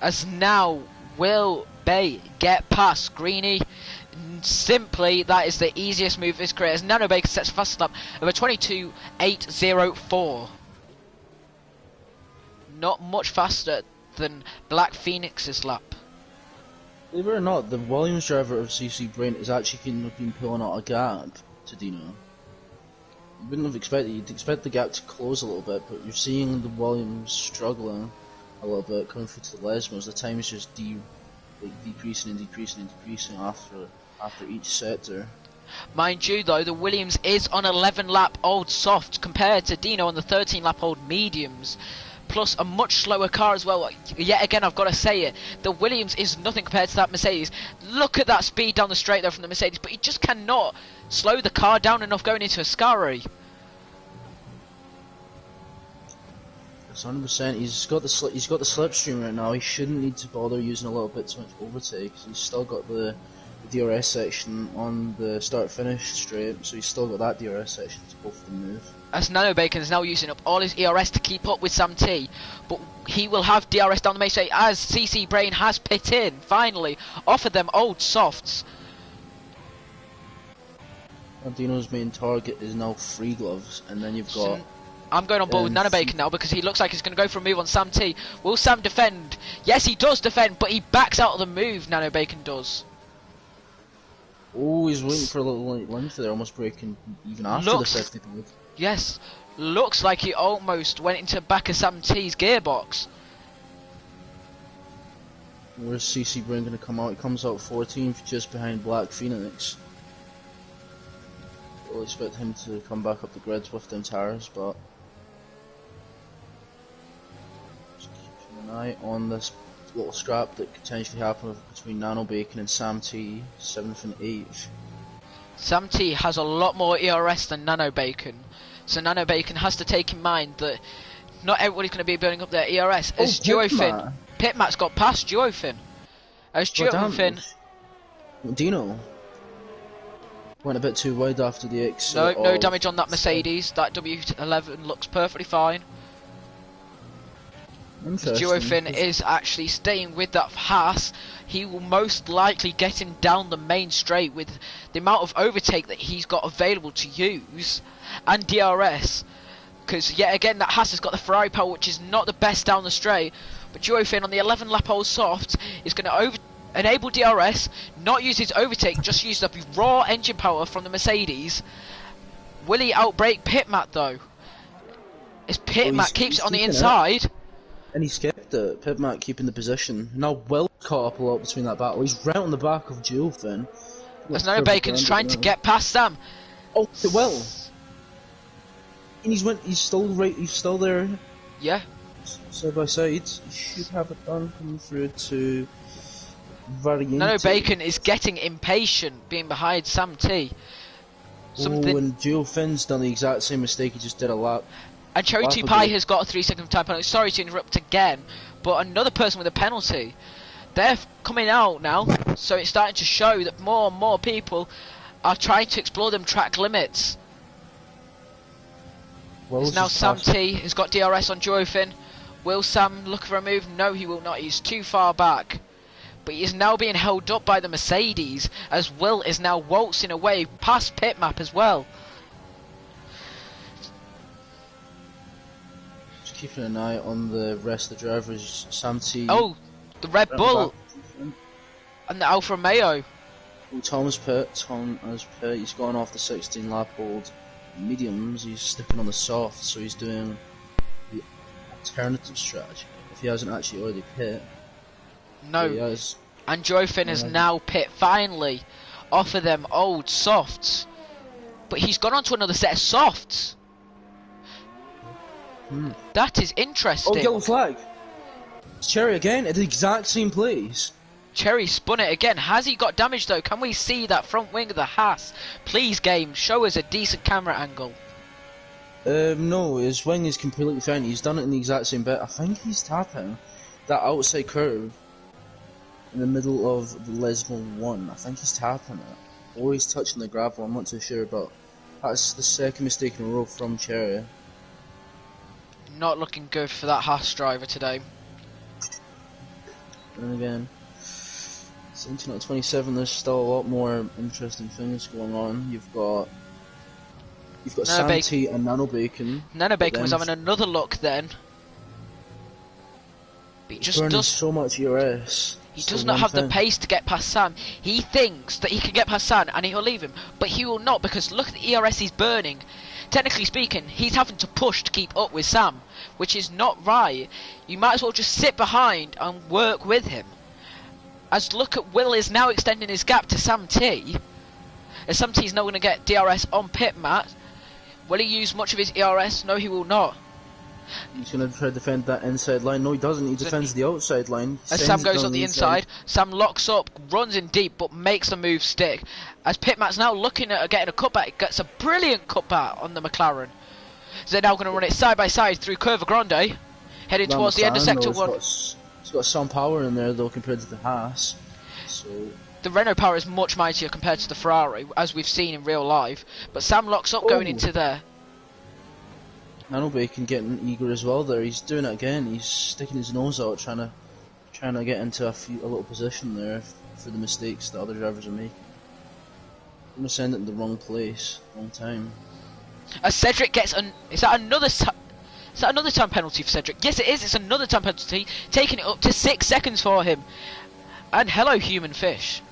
As now will Bay get past Greeny? Simply, that is the easiest move of his career. As Nano Baker sets a fastest lap of a 22.804. Not much faster than Black Phoenix's lap. Believe it or not, the Williams driver of CC Brain is actually been pulling out a gap to Dino. You wouldn't have expected, you'd expect the gap to close a little bit, but you're seeing the Williams struggling a little bit coming through to the Lesmos. The time is just decreasing and decreasing and decreasing after each sector. Mind you though, the Williams is on 11 lap old soft compared to Dino on the 13 lap old mediums. Plus a much slower car as well. Yet again, I've got to say it, the Williams is nothing compared to that Mercedes. Look at that speed down the straight though from the Mercedes, but he just cannot slow the car down enough going into Ascari. It's 100%. He's got the slipstream right now. He shouldn't need to bother using a little bit too much overtake. He's still got the DRS section on the start-finish straight, so he's still got that DRS section to both of them move. As Nano Bacon is now using up all his ERS to keep up with Sam T, but he will have DRS down the main straight as CC Brain has pit in, finally, offered them old softs. Dino's main target is now 3 gloves, and then you've got... I'm going on board with Nano Bacon now because he looks like he's going to go for a move on Sam T. Will Sam defend? Yes, he does defend, but he backs out of the move, Nano Bacon does. Oh, he's waiting for a little light length there, almost breaking even after the 50 move. Yes, looks like he almost went into back of Sam T's gearbox. Where's CC Brain going to come out? He comes out 14th, just behind Black Phoenix. We'll expect him to come back up the grids with them tires, but just keeping an eye on this little scrap that could potentially happen between Nano Bacon and Sam T, 7th and 8th. Sam T has a lot more ERS than Nano Bacon, so Nano Bacon has to take in mind that not everybody's going to be building up their ERS. As Duofin, Pitmat's got past Duofin. As Duofin, Dino went a bit too wide after the X. No damage on that Mercedes. That W11 looks perfectly fine. Duofin is actually staying with that Haas. He will most likely get him down the main straight with the amount of overtake that he's got available to use and DRS. Because yet again, that Haas has got the Ferrari power, which is not the best down the straight. But Duofin on the 11 lap old soft is going to enable DRS, not use his overtake, just use the raw engine power from the Mercedes. Will he outbrake Pitmat though? As Pitmat keeps it on the inside. And he skipped it. Pitmat keeping the position. Now Will caught up a lot between that battle. He's right on the back of Duofin. As Nano Bacon's trying to get past Sam. Oh, it will. And he's still there. Yeah. Side by side. He should have it done coming through to Nano Bacon is getting impatient being behind Sam T. And Duofin's done the exact same mistake he just did a lap. And Cherry 2 Pie has got a 3-second time penalty. Sorry to interrupt again, but another person with a penalty. They're coming out now, so it's starting to show that more and more people are trying to explore them track limits. Now Sam T has got DRS on Duofin. Will Sam look for a move? No, he will not. He's too far back. But he is now being held up by the Mercedes, as Will is now waltzing away past pit map as well. Just keeping an eye on the rest of the drivers. Sam T. Oh, the Red Bull and the Alfa Romeo. Thomas Pitt. He's gone off the 16 lap old mediums. He's sticking on the soft, so he's doing the alternative strategy. If he hasn't actually already pit. No, and Duofin has now pit finally off of them old softs, but he's gone on to another set of softs. That is interesting. Oh, yellow flag. It's Cherry again at the exact same place. Cherry spun it again. Has he got damage though? Can we see that front wing of the Haas? Please game, show us a decent camera angle. No, his wing is completely fine. He's done it in the exact same bit. I think he's tapping that outside curve in the middle of the Lesmo 1. I think he's tapping it. Or he's touching the gravel, I'm not too sure, but that's the second mistake in a row from Cherry. Not looking good for that Haas driver today. And again, 17 out of 27, there's still a lot more interesting things going on. You've got Sam T and Nano Bacon. Nano Bacon was having another look then. But he just does so much ERS. He does not have the pace to get past Sam. He thinks that he can get past Sam and he'll leave him, but he will not, because look at the ERS he's burning. Technically speaking, he's having to push to keep up with Sam, which is not right. You might as well just sit behind and work with him. As look at Will is now extending his gap to Sam T. As Sam T is now going to get DRS on pit mat. Will he use much of his ERS? No, he will not. He's going to try to defend that inside line. No, he doesn't. He defends the outside line. As Sam goes on the inside, Sam locks up, runs in deep, but makes the move stick. As Pitmat's now looking at getting a cutback, gets a brilliant cutback on the McLaren. So they're now going to run it side by side through Curva Grande, heading towards the end of Sector 1. It's got some power in there, though, compared to the Haas. So the Renault power is much mightier compared to the Ferrari, as we've seen in real life. But Sam locks up going into there. Nano Bacon getting eager as well there. He's doing it again. He's sticking his nose out, trying to get into a little position there for the mistakes that other drivers are making. I'm gonna send it in the wrong place, wrong time. As Cedric gets is that another time penalty for Cedric? Yes, it is. It's another time penalty, taking it up to 6 seconds for him. And hello, human fish.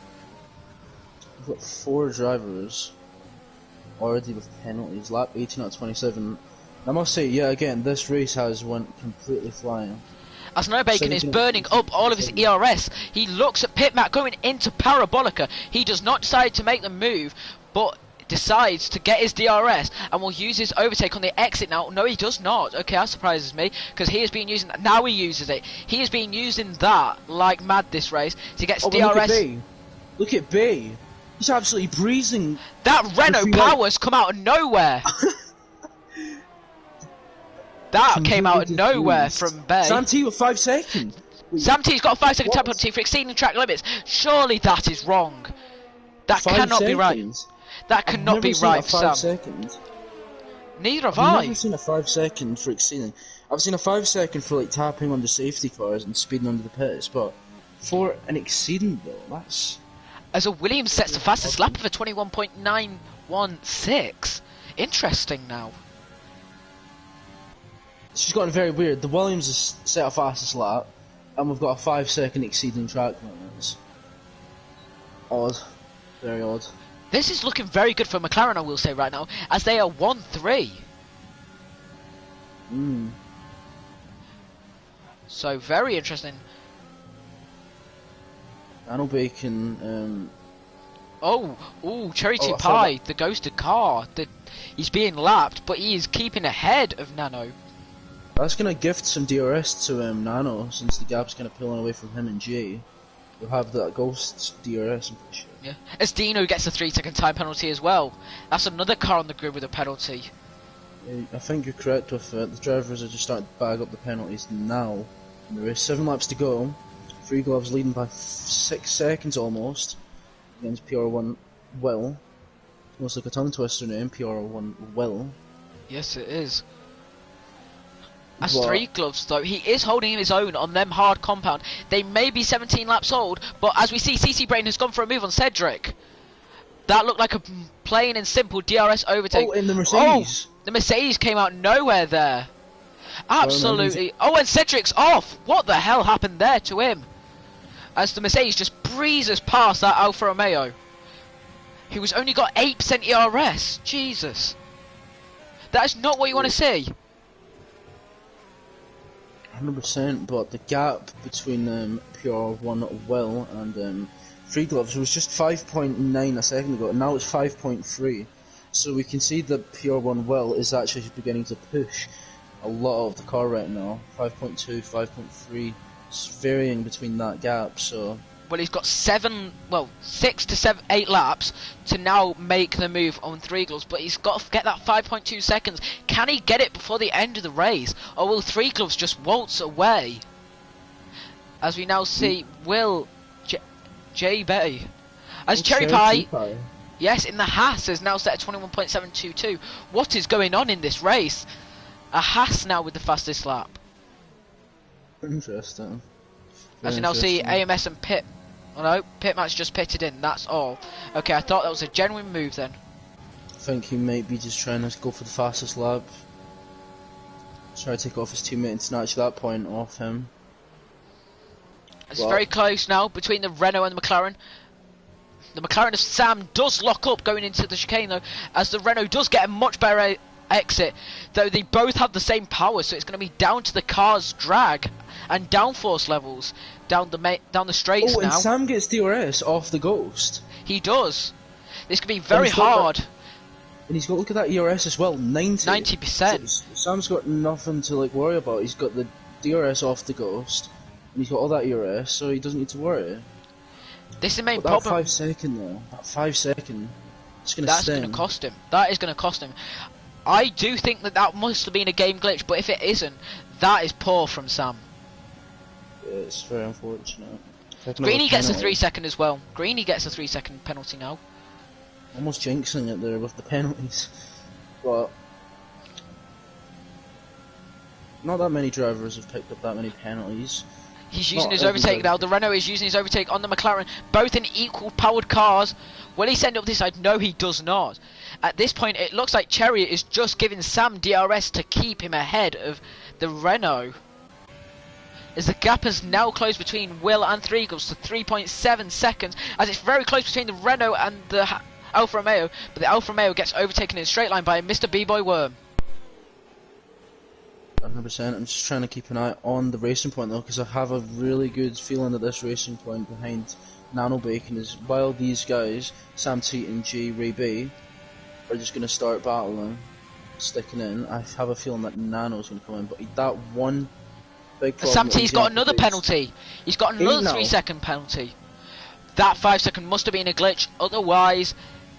We've got 4 drivers already with penalties. Lap 18 out of 27. I must say, yeah, again, this race has went completely flying. As No Bacon is burning up all of his ERS, he looks at pit map going into Parabolica. He does not decide to make the move, but decides to get his DRS and will use his overtake on the exit now. No, he does not. Okay, that surprises me, because he has been using that. Now he uses it. He has been using that like mad this race to get DRS. Look at B. Look at B. He's absolutely breezing. That Renault power's come out of nowhere. That came out of nowhere from Bay. Sam T with 5 seconds. Sam T's got a 5-second time penalty for exceeding track limits. Surely that is wrong. That cannot be right. That cannot be right, Sam. Seconds. Neither have I. I've never seen a 5 second for exceeding. I've seen a 5 second for like tapping on the safety cars and speeding under the pits, but for an exceeding though, that's. As a Williams sets the fastest lap of a 21.916. Interesting now. She's gotten very weird. The Williams has set a fastest lap, and we've got a 5 second exceeding track limits. Odd. Very odd. This is looking very good for McLaren, I will say right now, as they are 1-3. So, very interesting. Daniel Bacon, Cherry 2 Pie, the ghosted car. He's being lapped, but he is keeping ahead of Nano. That's going to gift some DRS to Nano, since the gap's kind of pulling away from him and Jay. We'll have that ghost DRS, I'm pretty sure. Yeah. As Dino gets a 3-second time penalty as well. That's another car on the grid with a penalty. I think you're correct with it. The drivers are just starting to bag up the penalties now. And there is 7 laps to go. Free Gloves leading by 6 seconds almost against PR1 Will. Almost like a tongue twister name, PR1 Will. Yes, it is. As 3 Gloves, though, he is holding his own on them hard compound. They may be 17 laps old, but as we see, CC Brain has gone for a move on Cedric. That looked like a plain and simple DRS overtake. Oh, in the Mercedes. Oh, the Mercedes came out nowhere there. Absolutely. Oh, and Cedric's off. What the hell happened there to him? As the Mercedes just breezes past that Alfa Romeo. He was only got 8% ERS. Jesus. That is not what you want to see. 100%, but the gap between PR1 Will and Free Gloves was just 5.9 a second ago, and now it's 5.3. So we can see that PR1 Will is actually beginning to push a lot of the car right now. 5.2, 5.3. It's varying between that gap, so. Well, he's got 6 to 8 laps to now make the move on 3 Gloves, but he's got to get that 5.2 seconds. Can he get it before the end of the race, or will 3 Gloves just waltz away? As we now see, will J Betty, as Cherry Pie, yes, in the Haas is now set at 21.722. What is going on in this race? A Haas now with the fastest lap. Interesting. As we now see AMS and Pit. Oh no, Pitmat's just pitted in, that's all. Okay, I thought that was a genuine move then. I think he might be just trying to go for the fastest lap. Try to take off his teammate and snatch that point off him. It's very close now between the Renault and the McLaren. The McLaren of Sam does lock up going into the chicane though, as the Renault does get a much better exit. Though they both have the same power, so it's going to be down to the car's drag and downforce levels down the straights now. And Sam gets DRS off the Ghost. He does. This could be very hard. And he's got, look at that ERS as well, 90%. So Sam's got nothing to like worry about. He's got the DRS off the Ghost, and he's got all that ERS, so he doesn't need to worry. This is the main problem. problem. That 5 second though, that 5 second, that's going to cost him. That is going to cost him. I do think that must have been a game glitch, but if it isn't, that is poor from Sam. Yeah, it's very unfortunate. Greeny gets a 3 second as well. Greeny gets a 3 second penalty now. Almost jinxing it there with the penalties, but not that many drivers have picked up that many penalties. He's using his overtake now. The Renault is using his overtake on the McLaren. Both in equal powered cars. Will he send up this side? No, he does not. At this point, it looks like Chariot is just giving Sam DRS to keep him ahead of the Renault. As the gap has now closed between Will and Three Eagles to 3.7 seconds. As it's very close between the Renault and the Alfa Romeo. But the Alfa Romeo gets overtaken in a straight line by Mr. B-Boy Worm. 100%. I'm just trying to keep an eye on the racing point though, because I have a really good feeling that this racing point behind Nano Bacon is, while these guys, Sam T and G Ray B, are just going to start battling, sticking in, I have a feeling that Nano's going to come in, but that one big problem... Sam T's got another penalty. He's got another 3-second penalty. That 5-second must have been a glitch, otherwise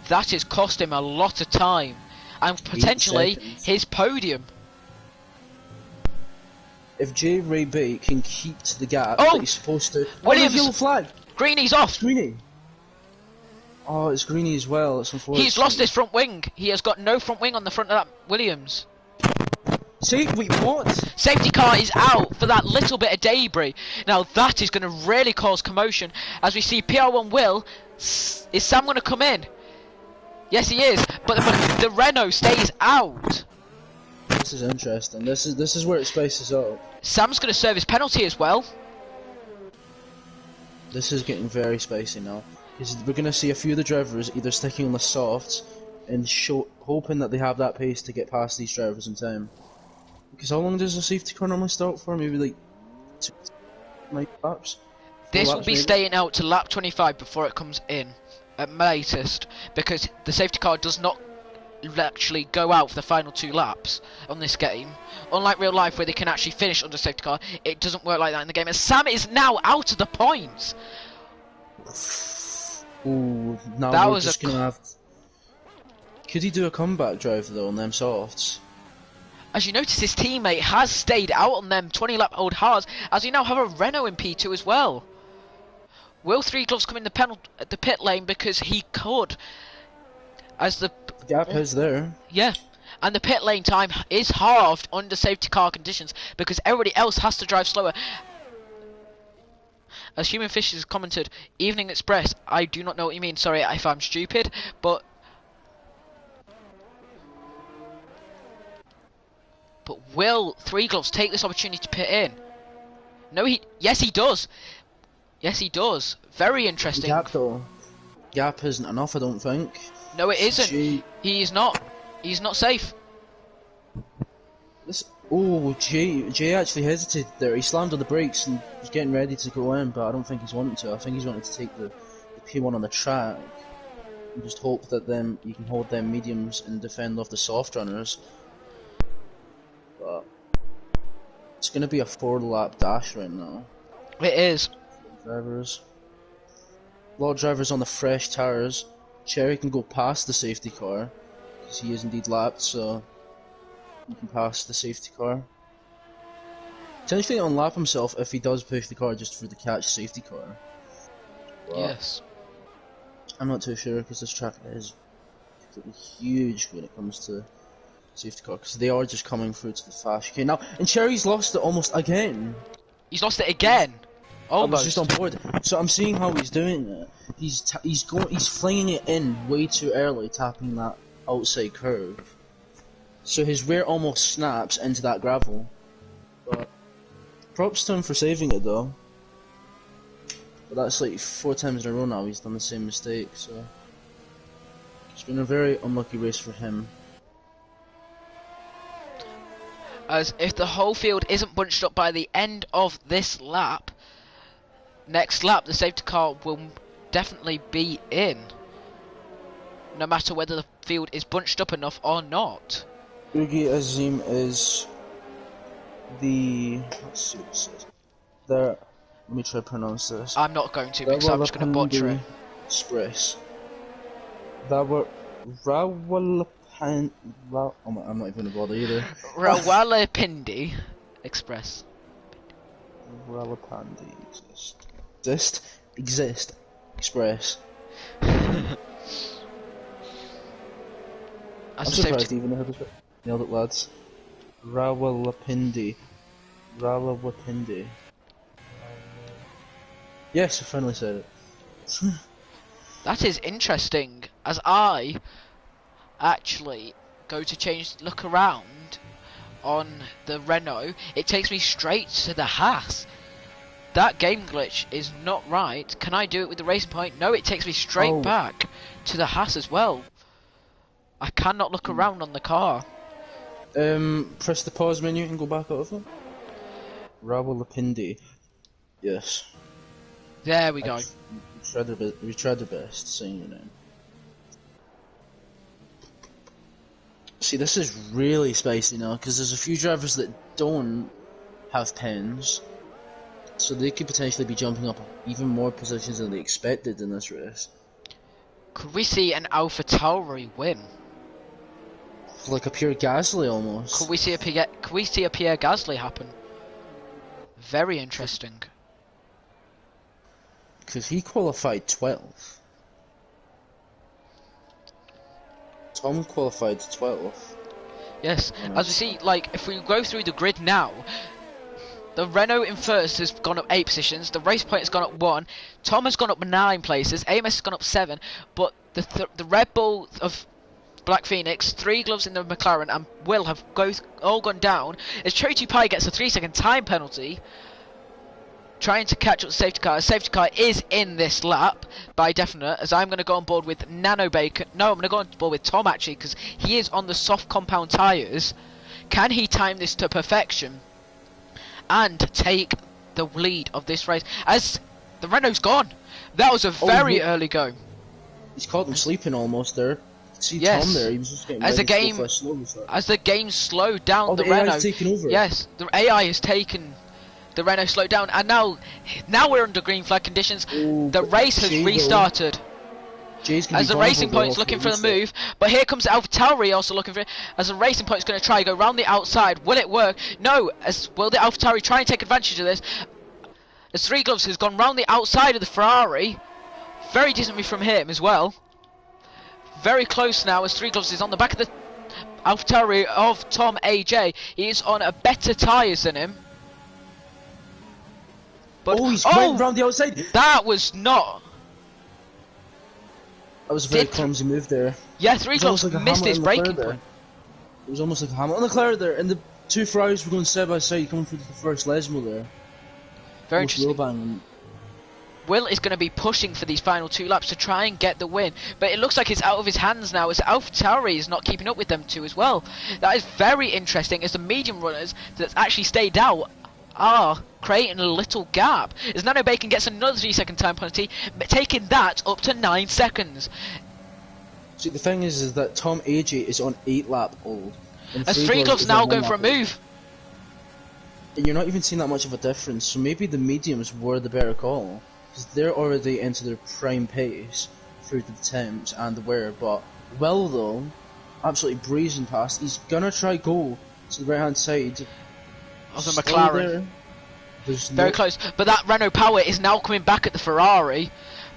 that has cost him a lot of time, and potentially his podium. If J Ray B can keep to the gap that he's supposed to... Williams! Yellow flag! Greenie's off! Greenie! Oh, it's Greenie as well, it's unfortunate. He's lost his front wing. He has got no front wing on the front of that Williams. See, wait, what? Safety car is out for that little bit of debris. Now that is going to really cause commotion. As we see PR1 Will, is Sam going to come in? Yes he is, but the Renault stays out. This is interesting. This is where it spices up. Sam's going to serve his penalty as well. This is getting very spicy now. We're going to see a few of the drivers either sticking on the softs and hoping that they have that pace to get past these drivers in time. Because how long does the safety car normally start for? Maybe like 2 laps? This will be staying out to lap 25 before it comes in at latest, because the safety car does not actually go out for the final 2 laps on this game. Unlike real life where they can actually finish under safety car, it doesn't work like that in the game. And Sam is now out of the points. Ooh, now that we're was just gonna have... Could he do a comeback drive though on them softs? As you notice, his teammate has stayed out on them 20 lap old hards, as we now have a Renault in P2 as well. Will Three Gloves come in the pit lane because he could, as the gap is there. Yeah, and the pit lane time is halved under safety car conditions because everybody else has to drive slower. As Human Fish has commented, Evening Express, I do not know what you mean, sorry if I'm stupid, but will Three Gloves take this opportunity to pit in? No, yes he does. Yes he does. Very interesting. Gap though. Gap isn't enough, I don't think. No, it isn't. He is not. He's not safe. Jay actually hesitated there. He slammed on the brakes and was getting ready to go in, but I don't think he's wanted to. I think he's wanted to take the P1 on the track and just hope that he can hold them mediums and defend off the soft runners. But it's going to be a 4-lap dash right now. It is. Drivers. A lot of drivers on the fresh tires. Cherry can go past the safety car because he is indeed lapped, so he can pass the safety car. Potentially unlap himself if he does push the car just for the catch safety car. But yes. I'm not too sure because this track is completely huge when it comes to safety car because they are just coming through to the fast. Okay, now and Cherry's lost it almost again. He's lost it again. Almost. I was just on board. So I'm seeing how he's doing it. He's flinging it in way too early, tapping that outside curve. So his rear almost snaps into that gravel. But props to him for saving it though. But that's like 4 times in a row now he's done the same mistake, so it's been a very unlucky race for him. As if the whole field isn't bunched up by the end of this lap, next lap the safety car will definitely be in, no matter whether the field is bunched up enough or not. Ugi Azim is the... let's see what it says. There, let me try to pronounce this. I'm not going to because I'm just going to butcher it. Express. That were Rawalapindi. I'm not even going to bother either. Rawalapindi Express. Rawalapindi exist. Express. I'm surprised even if it was nailed it, lads. Rawalapindi. Yes, I finally said it. That is interesting, as I actually go to look around on the Renault, it takes me straight to the Haas. That game glitch is not right. Can I do it with the Racing Point? No, it takes me straight back to the Haas as well. I cannot look around on the car. Press the pause menu and go back out of it. Rawalpindi. Yes. There we go. We tried the best saying your name. See, this is really spicy now, because there's a few drivers that don't have pens, so they could potentially be jumping up even more positions than they expected in this race. Could we see an AlphaTauri win? Like a Pierre Gasly almost. Could we see a Pierre Gasly happen? Very interesting. Because he qualified 12th. Tom qualified 12th. Yes, as we see, like, if we go through the grid now, the Renault in first has gone up 8 positions, the Race Point has gone up 1, Tom has gone up 9 places, AMS has gone up 7, but the Red Bull of Black Phoenix, 3 Gloves in the McLaren, and Will have all gone down, as Cherry 2 Pie gets a 3-second time penalty, trying to catch up the safety car. Safety car is in this lap by definite, as I'm going to go on board with Nano Bacon. No, I'm going to go on board with Tom actually, because he is on the soft compound tyres. Can he time this to perfection and take the lead of this race? As the Renault's gone. That was a very early go. He's caught him sleeping almost there. See Tom there, he was just getting as ready the game, to go for a slow restart. As the game slowed down, the AI Renault. has taken over. Yes, the AI has taken. The Renault slowed down, and now we're under green flag conditions. The race has restarted. As the Racing Point's looking for the move, but here comes AlphaTauri also looking for it. As the Racing Point's going to try to go round the outside. Will it work? No. Will the AlphaTauri try and take advantage of this? As 3 Gloves has gone round the outside of the Ferrari, very decently from him as well. Very close now as 3 Gloves is on the back of the AlphaTauri of Tom AJ. He is on a better tyres than him. But, he's going round the outside. That was not. That was a very clumsy move there. Yeah, 3 Gloves missed his braking point. It was almost like a Hamilton and Leclerc there, and the 2 Ferraris were going side by side coming through the first Lesmo there. Very interesting. Will is going to be pushing for these final 2 laps to try and get the win, but it looks like it's out of his hands now as AlphaTauri is not keeping up with them 2 as well. That is very interesting as the medium runners that actually stayed out are creating a little gap as Nano Bacon gets another 3-second time penalty, taking that up to 9 seconds. See, the thing is that Tom AJ is on 8 lap old. As 3 Gloves now going for a move. And you're not even seeing that much of a difference, so maybe the mediums were the better call. Because they're already into their prime pace through the temps and the wear, but Will though, absolutely breezing past, he's gonna try go to the right hand side of the McLaren. Very close, but that Renault power is now coming back at the Ferrari,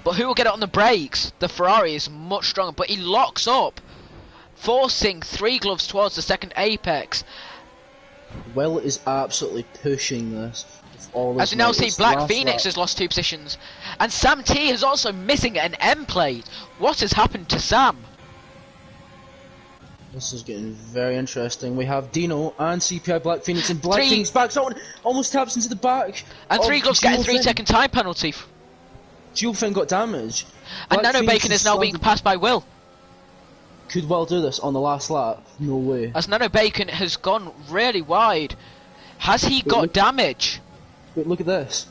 but who will get it on the brakes? The Ferrari is much stronger, but he locks up, forcing 3 Gloves towards the second apex. Will is absolutely pushing this. As we now see, Black Phoenix has lost 2 positions, and Sam T is also missing an M plate. What has happened to Sam? This is getting very interesting. We have Dino and CPI Black Phoenix, and Black Phoenix back. Someone almost taps into the back. And 3 Gloves get a 3-second time penalty. Geofin got damage. And Nano Bacon is now being passed by Will. Could well do this on the last lap. No way. As Nano Bacon has gone really wide. Has he got damage? But look at this.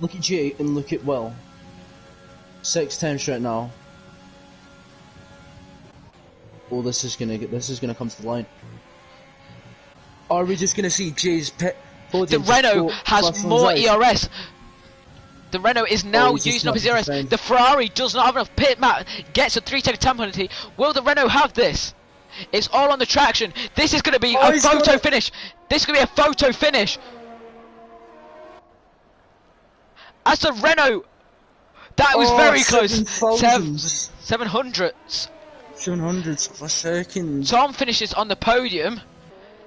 Look at Jay and look at Will. 6 times right now. Oh, this is gonna come to the line. Are we just gonna see Jay's podium? The Renault has more ERS. The Renault is now using up his ERS. The Ferrari does not have enough. Pit Matt gets a 3-second time penalty. Will the Renault have this? It's all on the traction. This is going to be a photo finish. This is going to be a photo finish. As the Renault, that was very close. 700s. 700s of a second. Tom finishes on the podium.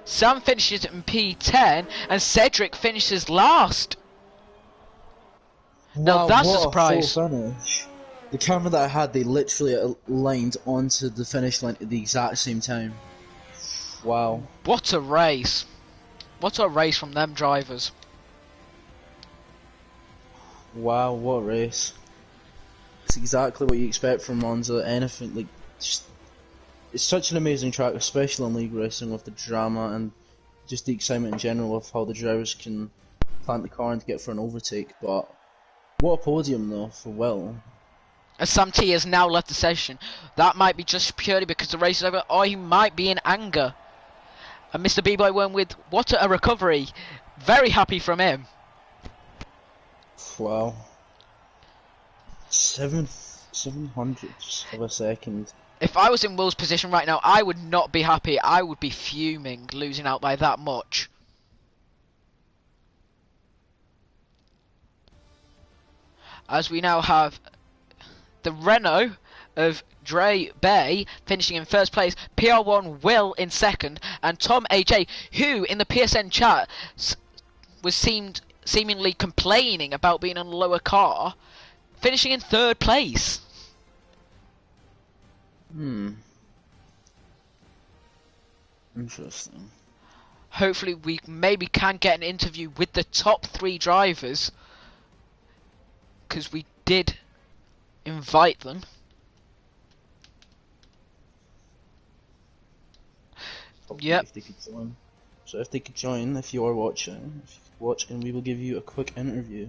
Sam finishes in P10, and Cedric finishes last. Now Wow, that's a what a full surprise. finish. The camera that I had, they literally aligned onto the finish line at the exact same time. Wow. What a race. What a race from them drivers. Wow, what a race. It's exactly what you expect from Monza. Anything, like, just, it's such an amazing track, especially in league racing, with the drama and just the excitement in general of how the drivers can plant the car and get for an overtake. But what a podium though for Will. As Sam T has now left the session. That might be just purely because the race is over, or he might be in anger. And Mr. B-Boy went with, what a recovery. Very happy from him. Wow. 700ths of a second. If I was in Will's position right now, I would not be happy. I would be fuming, losing out by that much. As we now have the Renault of Dre Bay finishing in first place, PR1 Will in second, and Tom AJ, who in the PSN chat was seemingly complaining about being in a lower car, finishing in third place. Interesting. Hopefully we maybe can get an interview with the top 3 drivers, because we did invite them. Yep. If they could join. So if they could join, if you are watching, we will give you a quick interview.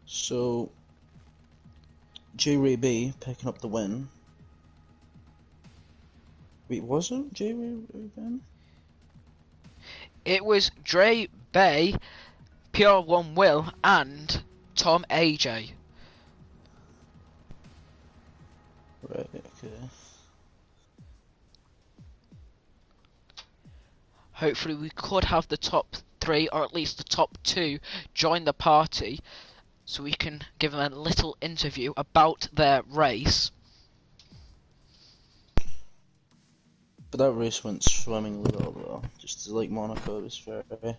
So, J Ray Bay picking up the win. Wait, was it J Ray Bay? It was Dre Bay, PR1 Will, and Tom AJ. Right, okay. Hopefully we could have the top 3, or at least the top 2, join the party, so we can give them a little interview about their race. But that race went swimmingly well though. Just like Monaco, it was very... There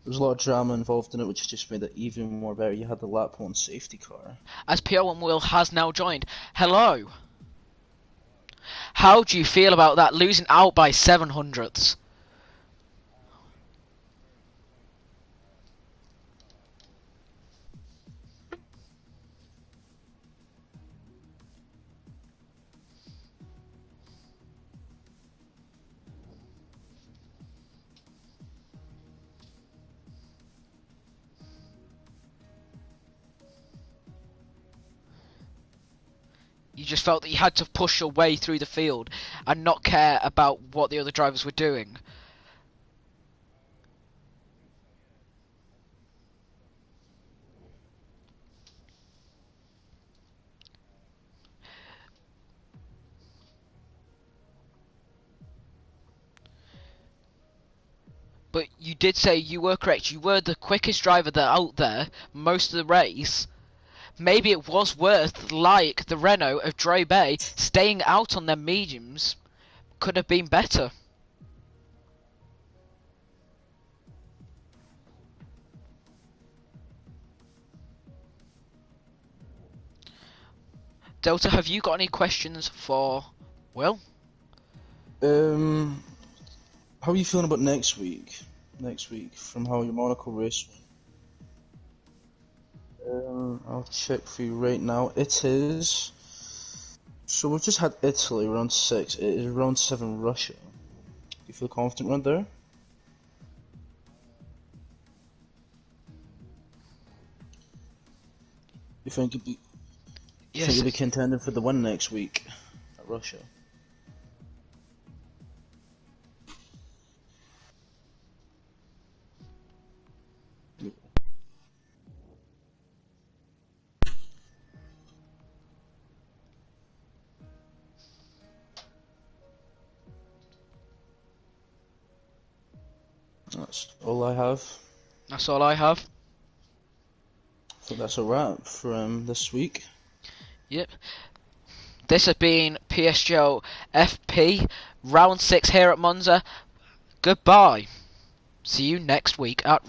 was a lot of drama involved in it, which just made it even more better. You had the lap 1 safety car. As PR1 Will has now joined. Hello! How do you feel about that, losing out by 700ths? You just felt that you had to push your way through the field and not care about what the other drivers were doing. But you did say you were correct. You were the quickest driver out there most of the race. Maybe it was worth, like the Renault of Dre Bay, staying out on their mediums. Could have been better. Delta, have you got any questions for Will? How are you feeling about next week? Next week, from how your Monaco race went? I'll check for you right now. It is... So we've just had Italy, round 6. It is round 7, Russia. Do you feel confident right there? You think you'll be... Yes. Think you'll be contending for the win next week at Russia? That's all I have. That's all I have. I think that's a wrap for this week. Yep. This has been PSGL FP, round 6 here at Monza. Goodbye. See you next week at